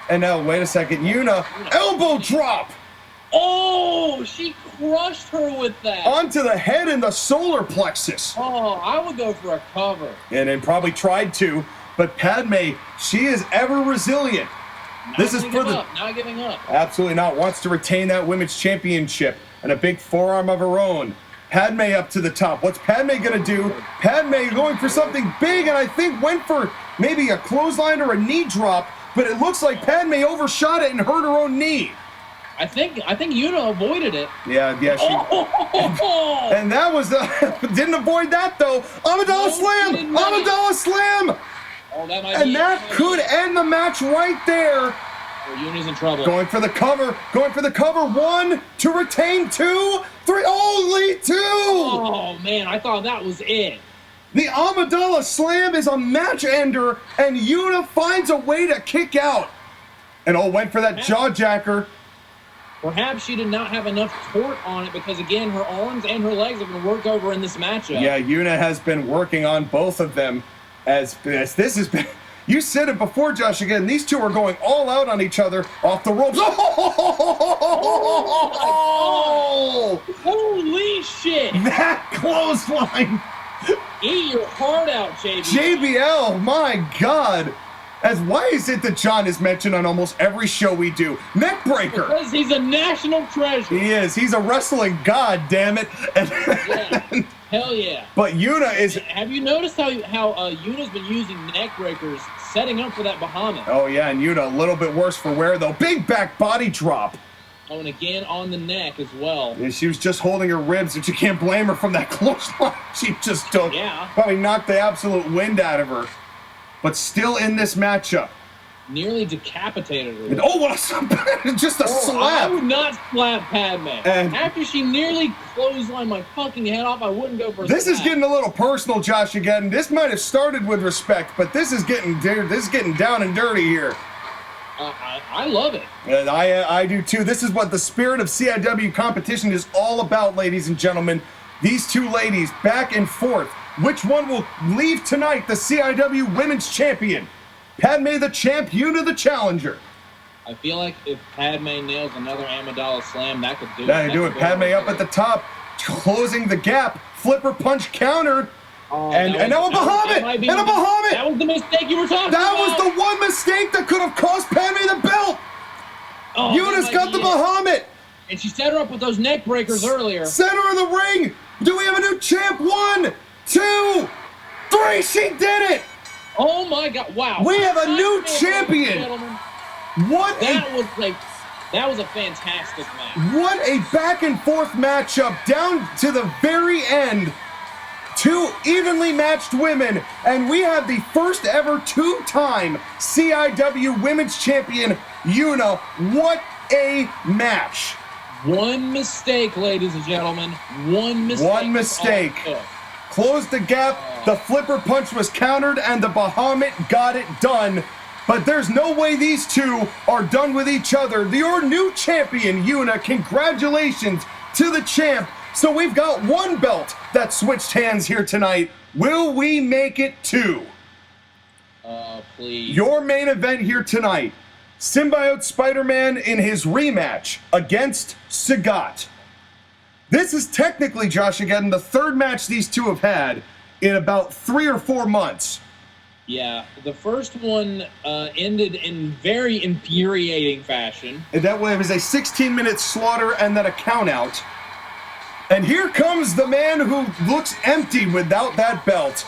And now, wait a second, Yuna, elbow drop! Oh, she crushed her with that. Onto the head and the solar plexus. Oh, I would go for a cover. And it probably tried to, but Padme, she is ever resilient. This is for the... Not giving up. Absolutely not. Wants to retain that women's championship and a big forearm of her own. Padme up to the top. What's Padme going to do? Padme going for something big, and I think went for maybe a clothesline or a knee drop, but it looks like Padme overshot it and hurt her own knee. I think Yuna avoided it. Yeah, she... Oh! And that was... didn't avoid that, though. Amidala slam! Amidala slam! Oh, that might and that could end the match right there. Oh, Yuna's in trouble. Going for the cover. Going for the cover. 1 to retain. 2, 3. Only 2. Oh, man. I thought that was it. The Amidala slam is a match ender, and Yuna finds a way to kick out. And went for that jaw jacker. Perhaps she did not have enough torque on it because, again, her arms and her legs have been worked over in this matchup. Yeah, Yuna has been working on both of them as this has been... You said it before, Josh, again. These two are going all out on each other off the ropes. Oh! Holy shit! That clothesline! Eat your heart out, JBL. JBL, my God. Why is it that John is mentioned on almost every show we do? Neckbreaker. Because he's a national treasure. He is. He's a wrestling god, damn it. Yeah. Hell yeah. But Yuna is... Have you noticed how Yuna's been using neckbreakers setting up for that Bahamut? Oh, yeah, and Yuna a little bit worse for wear, though. Big back body drop. Oh, and again on the neck as well. Yeah, she was just holding her ribs, and you can't blame her from that clothesline. She just probably knocked the absolute wind out of her. But still in this matchup. Nearly decapitated her. And, what just a slap. I would not slap Padme. And after she nearly clotheslined my fucking head off, I wouldn't go for a slap. This is getting a little personal, Josh, again. This might have started with respect, but this is getting down and dirty here. I love it. And I do too. This is what the spirit of CIW competition is all about, ladies and gentlemen. These two ladies back and forth. Which one will leave tonight the CIW Women's Champion? Padme the champ, Yuna the challenger. I feel like if Padme nails another Amidala slam, that could do it. That could do it. Padme up at the top, closing the gap. Flipper punch countered. And now a Bahamut! And a Bahamut! That was the mistake you were talking about. That was the one mistake that could have cost Padme the belt. Yuna's got the Bahamut. And she set her up with those neck breakers earlier. Center of the ring. Do we have a new champ? 1, 2, 3. She did it. Oh my God! Wow. We have a new champion. Gentlemen. What? That was a That was a fantastic match. What a back-and-forth matchup down to the very end. Two evenly matched women, and we have the first ever two-time CIW Women's Champion, Yuna. What a match. One mistake, ladies and gentlemen. One mistake. One mistake. Closed the gap, the flipper punch was countered, and the Bahamut got it done. But there's no way these two are done with each other. Your new champion, Yuna, congratulations to the champ. So we've got one belt that switched hands here tonight. Will we make it two? Please. Your main event here tonight, Symbiote Spider-Man in his rematch against Sagat. This is technically, JOSHAGEDDON, the third match these two have had in about 3 or 4 months. Yeah, the first one ended in very infuriating fashion. And that way it was a 16-minute slaughter and then a count-out. And here comes the man who looks empty without that belt.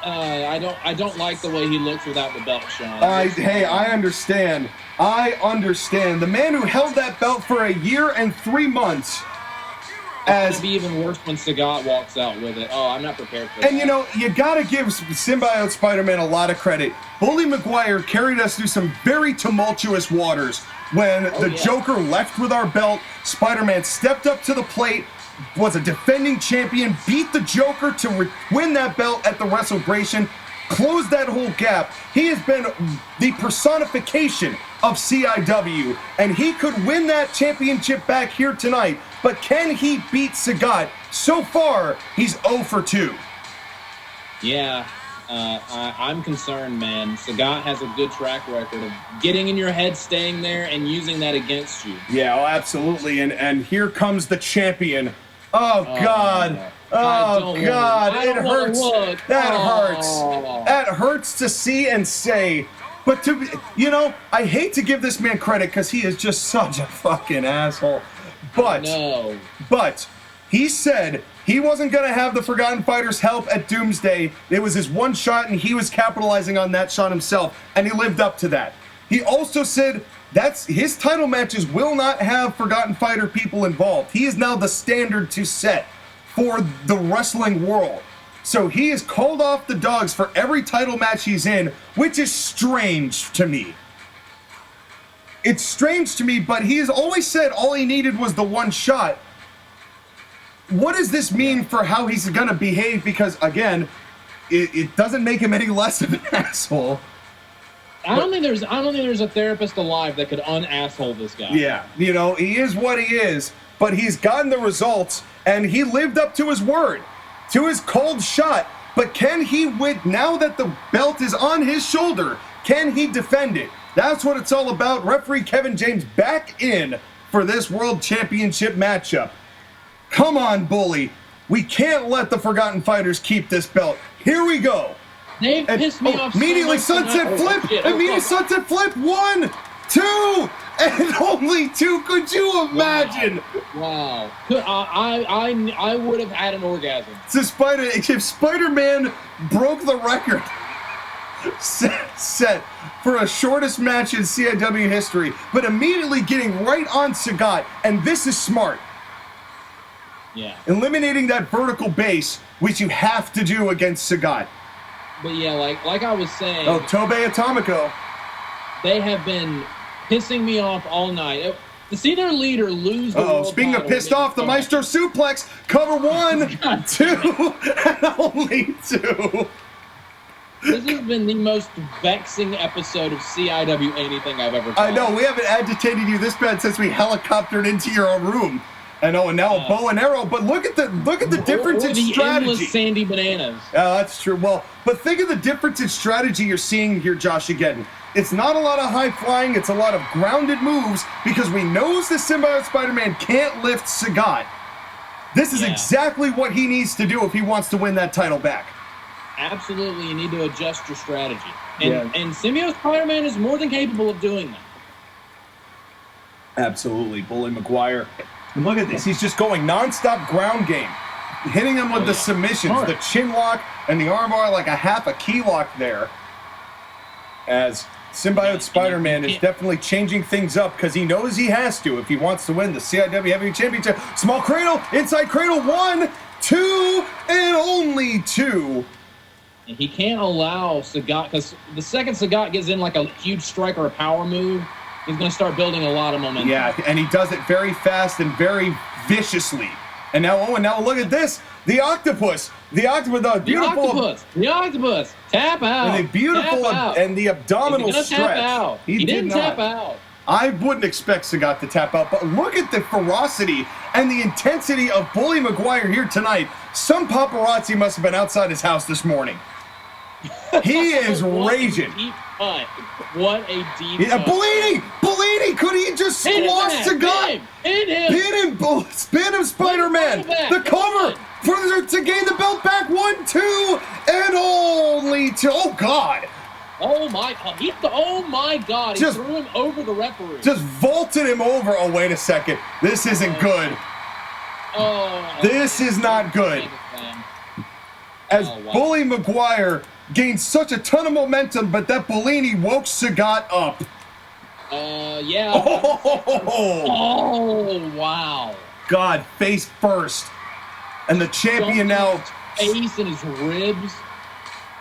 I don't like the way he looks without the belt, Sean. Hey, I understand. I understand. The man who held that belt for a year and 3 months. It's going to be even worse when Sagat walks out with it. Oh, I'm not prepared for that. And you know, you gotta give Symbiote Spider-Man a lot of credit. Bully Maguire carried us through some very tumultuous waters. When the Joker left with our belt, Spider-Man stepped up to the plate, was a defending champion, beat the Joker to win that belt at the WrestleGration, closed that whole gap. He has been the personification of CIW, and he could win that championship back here tonight. But can he beat Sagat? So far, he's 0 for 2. Yeah, I'm concerned, man. Sagat has a good track record of getting in your head, staying there, and using that against you. Yeah, oh, absolutely. And here comes the champion. Oh, God. Oh, God. It hurts. That hurts. That hurts to see and say. But you know, I hate to give this man credit because he is just such a fucking asshole. But he said he wasn't going to have the Forgotten Fighters' help at Doomsday. It was his one shot, and he was capitalizing on that shot himself, and he lived up to that. He also said that's his title matches will not have Forgotten Fighter people involved. He is now the standard to set for the wrestling world. So he has called off the dogs for every title match he's in, which is strange to me. It's strange to me, but he has always said all he needed was the one shot. What does this mean for how he's going to behave? Because, again, it doesn't make him any less of an asshole. I don't think there's a therapist alive that could un-asshole this guy. Yeah, you know, he is what he is, but he's gotten the results, and he lived up to his word, to his cold shot. But can he win, now that the belt is on his shoulder, can he defend it? That's what it's all about. Referee Kevin James back in for this World Championship matchup. Come on, Bully. We can't let the Forgotten Fighters keep this belt. Here we go. They've pissed me off. Immediately sunset flip. Immediate sunset flip. 1, 2, and only 2. Could you imagine? Wow. I would have had an orgasm. So if Spider-Man broke the record set for a shortest match in CIW history, but immediately getting right on Sagat, and this is smart. Yeah. Eliminating that vertical base, which you have to do against Sagat. But yeah, like I was saying. Oh, Tobe Atomico. They have been pissing me off all night. To see their leader lose the world speaking of pissed off, the Maestro Suplex, cover 1, 2, and only 2. This has been the most vexing episode of CIW anything I've ever done. I know, we haven't agitated you this bad since we helicoptered into your room. I know, and now a bow and arrow, but look at the difference in strategy. Endless sandy bananas. That's true. Well, but think of the difference in strategy you're seeing here, JOSHAGEDDON. It's not a lot of high flying, it's a lot of grounded moves, because we know the Symbiote Spider-Man can't lift Sagat. This is exactly what he needs to do if he wants to win that title back. Absolutely, you need to adjust your strategy. And Symbiote Spider-Man is more than capable of doing that. Absolutely, Bully Maguire. And look at this, he's just going non-stop ground game. Hitting him with the submissions, the chin lock and the arm bar like a half a key lock there. As Symbiote Spider-Man is definitely changing things up because he knows he has to if he wants to win the CIW Heavyweight Championship. Small cradle, inside cradle, 1, 2, and only 2. And he can't allow Sagat, because the second Sagat gets in like a huge strike or a power move, he's going to start building a lot of momentum. Yeah, and he does it very fast and very viciously. And now, now look at this. The octopus. The octopus. The octopus. Tap out. And the beautiful and the abdominal stretch. Tap out. He didn't tap out. I wouldn't expect Sagat to tap out, but look at the ferocity and the intensity of Bully Maguire here tonight. Some paparazzi must have been outside his house this morning. He is raging. What a deep cut. Bellini, could he just squash Sagat? Pin him. Spin him, Spider-Man. The cover to gain the belt back. 1, 2, and only 2. Oh, God. Oh, my God. He threw him over the referee. Just vaulted him over. Oh, wait a second. This isn't good. This is not good. As Bully Maguire gained such a ton of momentum, but that Bellini woke Sagat up. Yeah. Oh, wow. God, face first. And the champion now... Face and his ribs.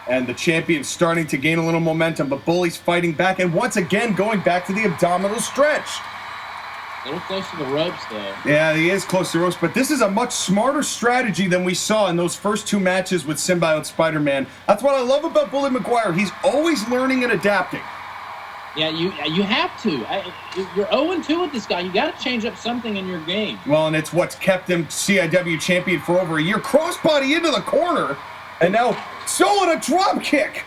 And the champion's starting to gain a little momentum, but Bully's fighting back, and once again going back to the abdominal stretch. A little close to the ropes, though. Yeah, he is close to the ropes, but this is a much smarter strategy than we saw in those first 2 matches with Symbiote Spider-Man. That's what I love about Bully Maguire. He's always learning and adapting. Yeah, you have to. You're 0-2 with this guy. You got to change up something in your game. Well, and it's what's kept him CIW champion for over a year. Crossbody into the corner, and now throwing a drop kick.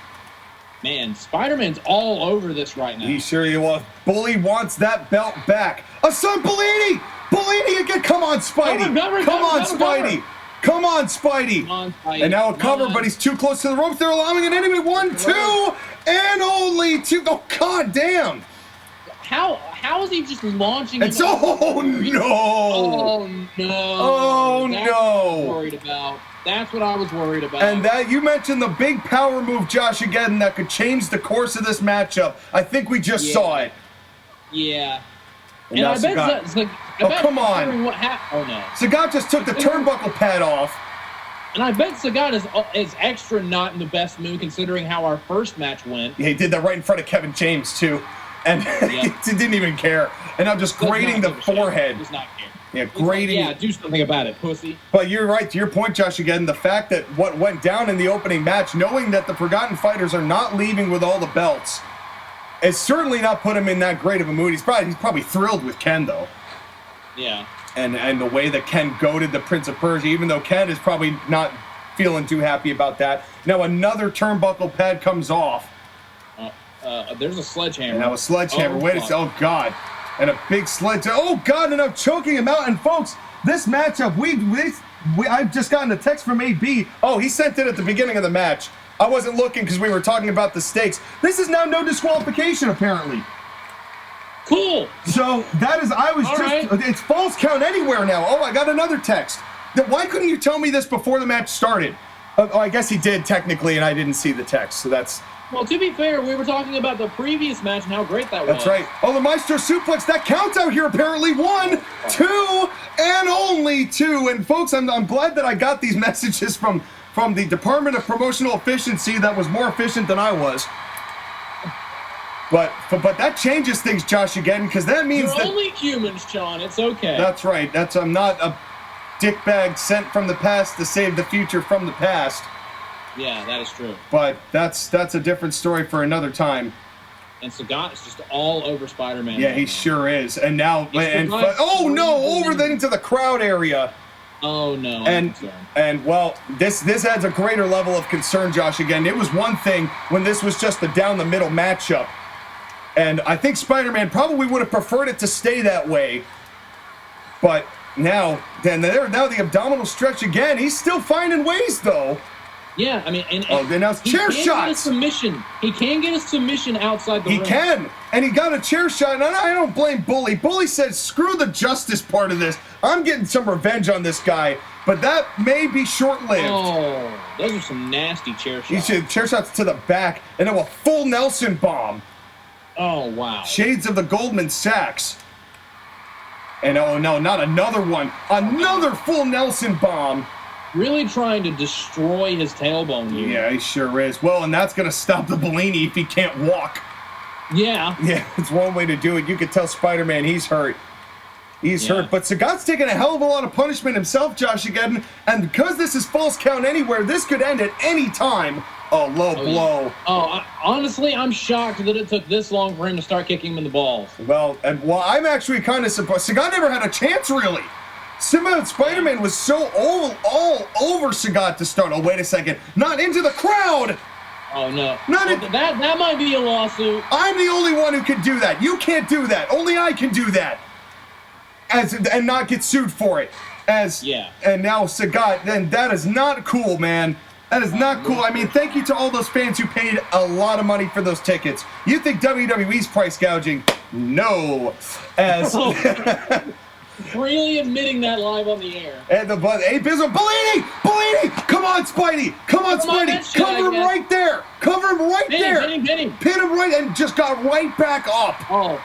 Man, Spider-Man's all over this right now. He sure was. Bully wants that belt back. Bellini! Bellini again! Come on, Spidey! Come on, Spidey! Come on, Spidey! And now a cover, but he's too close to the ropes. They're allowing it anyway. 1, 2, and only 2. Oh, God damn! How is he just launching? It's oh no! Oh no! Oh no! That's what I was worried about. And that you mentioned the big power move, JOSHAGEDDON, that could change the course of this matchup. I think we just saw it. Yeah. And I bet come on! What oh no! Sagat just took the turnbuckle pad off. And I bet Sagat is extra not in the best mood considering how our first match went. Yeah, he did that right in front of Kevin James too, and he didn't even care. And now just grating the forehead. Does not care. Yeah, grating. Yeah, do something about it, pussy. But you're right, to your point, JOSHAGEDDON, the fact that what went down in the opening match, knowing that the Forgotten Fighters are not leaving with all the belts, has certainly not put him in that great of a mood. He's probably thrilled with Ken, though. Yeah. And the way that Ken goaded the Prince of Persia, even though Ken is probably not feeling too happy about that. Now another turnbuckle pad comes off. There's a sledgehammer. And now a sledgehammer. Oh, God. And a big sledge. Oh, God, and I'm choking him out. And, folks, this matchup, I've just gotten a text from AB. Oh, he sent it at the beginning of the match. I wasn't looking because we were talking about the stakes. This is now no disqualification, apparently. Cool. So that is, it's false count anywhere now. Oh, I got another text. Why couldn't you tell me this before the match started? Oh, I guess he did technically, and I didn't see the text. So that's... Well, to be fair, we were talking about the previous match and how great that was. That's right. Oh, the Maestro suplex, that counts out here apparently. 1, 2, and only 2. And folks, I'm glad that I got these messages from the Department of Promotional Efficiency that was more efficient than I was. But that changes things, JOSHAGEDDON, because that means You're only humans, Sean. It's okay. That's right. I'm not a dickbag sent from the past to save the future from the past. Yeah, that is true. But that's a different story for another time. And Sagat is just all over Spider-Man. Yeah, he sure is. And now, oh no, over into the crowd area. Oh no. And well, this adds a greater level of concern, JOSHAGEDDON. It was one thing when this was just a down the middle matchup. And I think Spider-Man probably would have preferred it to stay that way. But now the abdominal stretch again. He's still finding ways though. Yeah, I mean, and now it's chair shots. He can get a submission outside the ring. He can, and he got a chair shot, and I don't blame Bully. Bully said, screw the justice part of this. I'm getting some revenge on this guy, but that may be short-lived. Oh, those are some nasty chair shots. He said chair shots to the back, and then a full Nelson bomb. Oh, wow. Shades of the Goldman Sachs. And oh no, not another one. Another full Nelson bomb. Really trying to destroy his tailbone here. Yeah, he sure is. Well, and that's going to stop the Bellini if he can't walk. Yeah. Yeah, it's one way to do it. You can tell Spider-Man he's hurt. He's hurt. But Sagat's taking a hell of a lot of punishment himself, Joshageddon. And because this is false count anywhere, this could end at any time. Oh, low blow. Yeah. Oh, honestly, I'm shocked that it took this long for him to start kicking him in the balls. Well, I'm actually kind of surprised. Sagat never had a chance, really. Symbiote Spider-Man was so all over Sagat to start. Oh, wait a second. Not into the crowd. Oh, no. That might be a lawsuit. I'm the only one who can do that. You can't do that. Only I can do that. And not get sued for it. And now Sagat, then that is not cool, man. That is not cool. I mean, thank you to all those fans who paid a lot of money for those tickets. You think WWE's price gouging? No. Really admitting that live on the air. And Abizzle, Bellini! Come on, Spidey! Come on, Spidey! Cover him right there! Cover him right there! Pin him. Pin him right, and just got right back up. Oh,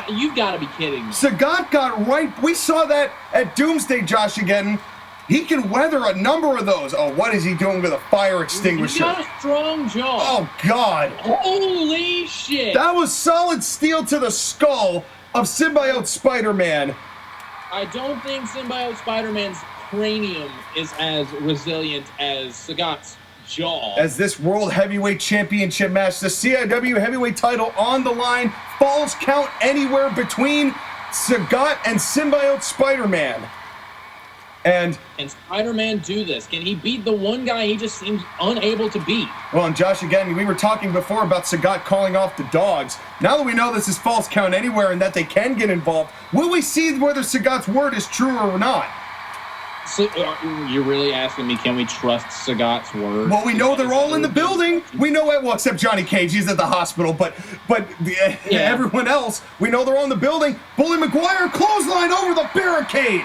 you've got to be kidding me. Sagat got right. We saw that at Doomsday, Joshageddon. He can weather a number of those. Oh, what is he doing with a fire extinguisher? He's got a strong jaw. Oh, God. Holy shit. That was solid steel to the skull of Symbiote Spider-Man. I don't think Symbiote Spider-Man's cranium is as resilient as Sagat's jaw. As this World Heavyweight Championship match, the CIW Heavyweight title on the line, falls count anywhere between Sagat and Symbiote Spider-Man. And can Spider-Man do this? Can he beat the one guy he just seems unable to beat? Well, and Josh, again, we were talking before about Sagat calling off the dogs. Now that we know this is false count anywhere and that they can get involved, will we see whether Sagat's word is true or not? So, you're really asking me, can we trust Sagat's word? Well, we know they're all in the building. We know it, well, except Johnny Cage, he's at the hospital. But everyone else, we know they're all in the building. Bully Maguire, clothesline over the barricade.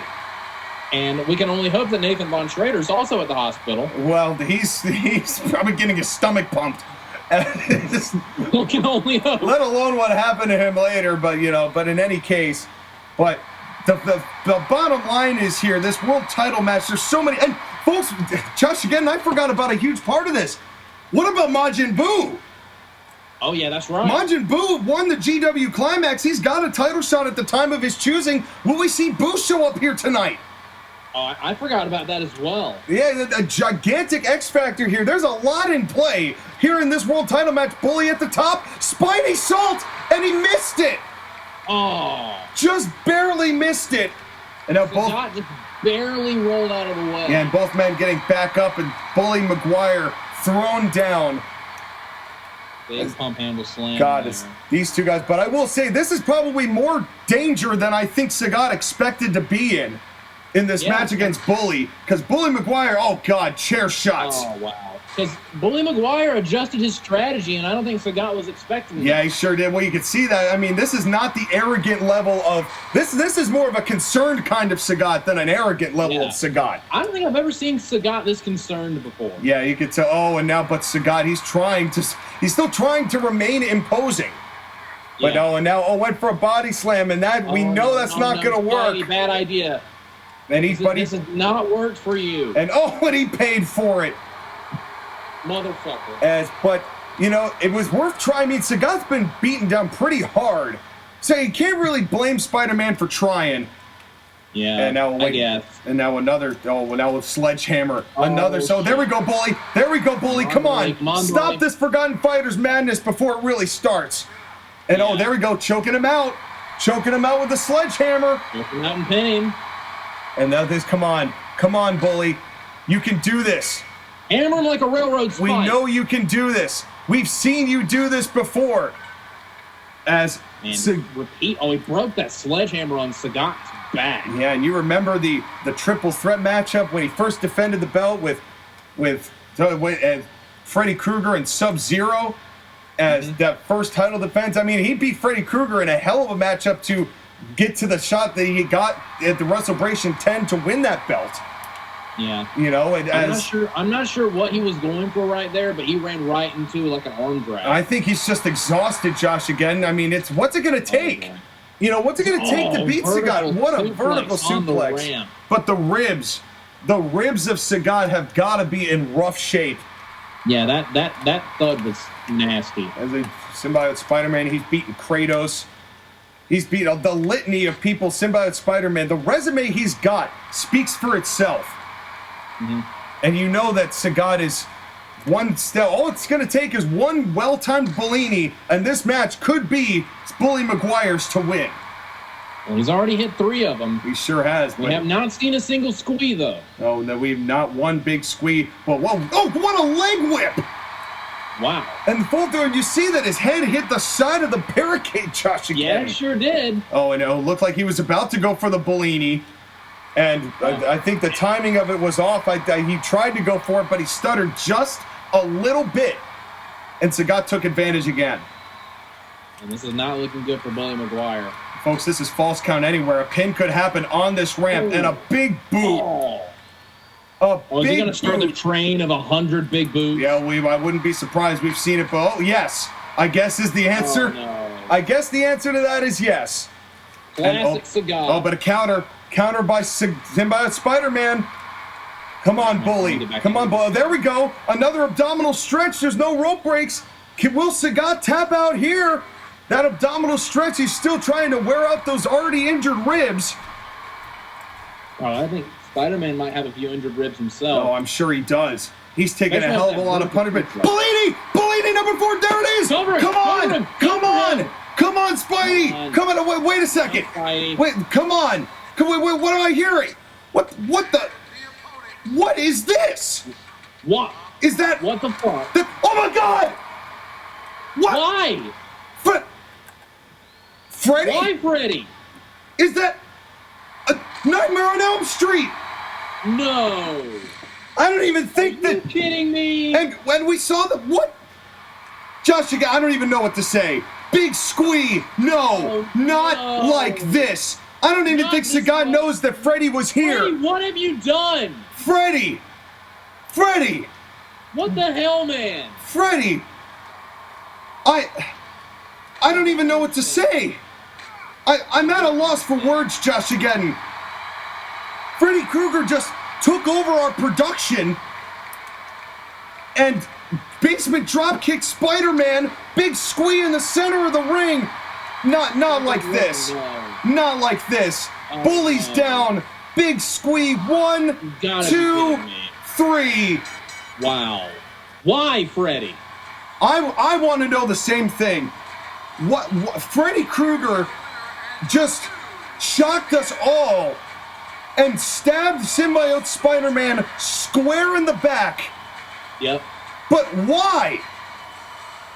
And we can only hope that Nathan Von Schrader is also at the hospital. Well, he's probably getting his stomach pumped. We can only hope. Let alone what happened to him later, but in any case, the bottom line is here, this world title match, there's so many, and folks, Josh, again, I forgot about a huge part of this. What about Majin Buu? Oh, yeah, that's right. Majin Buu won the GW Climax. He's got a title shot at the time of his choosing. Will we see Buu show up here tonight? Oh, I forgot about that as well. Yeah, a gigantic X Factor here. There's a lot in play here in this world title match. Bully at the top, Spidey Salt, and he missed it. Oh. Just barely missed it. And now both just barely rolled out of the way. Yeah, and both men getting back up, and Bully Maguire thrown down. Big pump handle slam. God, it's these two guys. But I will say, this is probably more danger than I think Sagat expected to be in this match against Bully, because Bully Maguire, oh God, chair shots. Oh wow, because Bully Maguire adjusted his strategy, and I don't think Sagat was expecting that. Yeah, he sure did. Well, you can see that. I mean, this is not the arrogant level of this is more of a concerned kind of Sagat than an arrogant level of Sagat. I don't think I've ever seen Sagat this concerned before. Yeah, you could tell. Oh, and now, but Sagat, he's still trying to remain imposing. But went for a body slam, and that we know that's not going to work. Bad idea. And this has not worked for you. And and he paid for it. Motherfucker. But it was worth trying. I mean, Sagat's been beaten down pretty hard, so you can't really blame Spider-Man for trying. Yeah, and now I guess. And now another. Now with Sledgehammer. Another. So there we go, Bully. There we go, Bully. Come on. Stop this Forgotten Fighters madness before it really starts. And there we go, choking him out. Choking him out with the Sledgehammer. Choking out and pinning. And now this, come on, Bully. You can do this. Hammer him like a railroad spike. We know you can do this. We've seen you do this before. Repeat. Oh, he broke that sledgehammer on Sagat's back. Yeah, and you remember the triple threat matchup when he first defended the belt with Freddy Krueger and Sub-Zero as that first title defense. I mean, he beat Freddy Krueger in a hell of a matchup to get to the shot that he got at the WrestleBration 10 to win that belt. Yeah. You know, and I'm not sure what he was going for right there, but he ran right into like an arm drag. I think he's just exhausted, Josh, again. I mean, what's it going to take? You know, what's it going to take to beat Sagat? What a vertical suplex. But the ribs of Sagat have got to be in rough shape. Yeah, that thud was nasty. As a Symbiote Spider-Man, he's beaten Kratos. He's beaten the litany of people, Symbiote Spider-Man. The resume he's got speaks for itself. Mm-hmm. And you know that Sagat is one step. All it's going to take is one well-timed Bellini, and this match could be Bully Maguire's to win. Well, he's already hit 3 of them. He sure has. We have not seen a single squee, though. Oh, no, we've not one big squee. But whoa! Oh, what a leg whip! Wow. And you see that his head hit the side of the barricade, Josh, again. Yeah, it sure did. Oh, and it looked like he was about to go for the Bellini. And I think the timing of it was off. He tried to go for it, but he stuttered just a little bit. And Sagat took advantage again. And this is not looking good for Bully Maguire. Folks, this is false count anywhere. A pin could happen on this ramp. And a big boot. Is he going to start the train of 100 big boots? Yeah, I wouldn't be surprised. We've seen it. But, yes, I guess is the answer. Oh, no. I guess the answer to that is yes. Classic Sagat. Oh, but a counter by Symbiote Spider-Man. Come on, Bully. Come on, Bully. There we go. Another abdominal stretch. There's no rope breaks. Will Sagat tap out here? That abdominal stretch, he's still trying to wear out those already injured ribs. Oh, I think Spider-Man might have a few injured ribs himself. Oh, I'm sure he does. He's taking a hell of a lot of punishment. Bellini! Bellini, number 4. There it is! Come on! Come on! Come on, Spidey! Come on! Wait a second! Wait, come on! Wait, what am I hearing? What is this? What? Is that... What the fuck? Oh my God! What? Why? Freddy? Why Freddy? Is that a Nightmare on Elm Street? No. I don't even think that... Are you kidding me? And when we saw the... What? Josh, I don't even know what to say. Big squee. No. Not like this. I don't even think Sagat knows that Freddy was here. Freddy, what have you done? Freddy. What the hell, man? Freddy. I don't even know what to say. I'm at a loss for words, JOSHAGEDDON. Freddy Krueger just took over our production and basement dropkick Spider-Man, big squee in the center of the ring. Not like this. Not like this. Bully's down. Big squee. 1, 2, 3. Wow. Why, Freddy? I want to know the same thing. What Freddy Krueger just shocked us all and stabbed Symbiote Spider-Man square in the back. Yep. But why?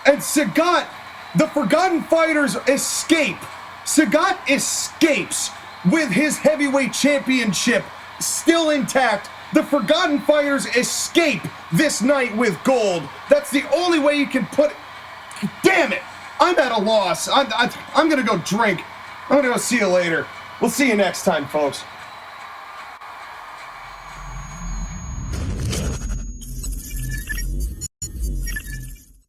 And Sagat, the Forgotten Fighters escape. Sagat escapes with his heavyweight championship still intact. The Forgotten Fighters escape this night with gold. That's the only way you can put it. Damn it! I'm at a loss. I'm gonna go drink. I'm gonna go see you later. We'll see you next time, folks.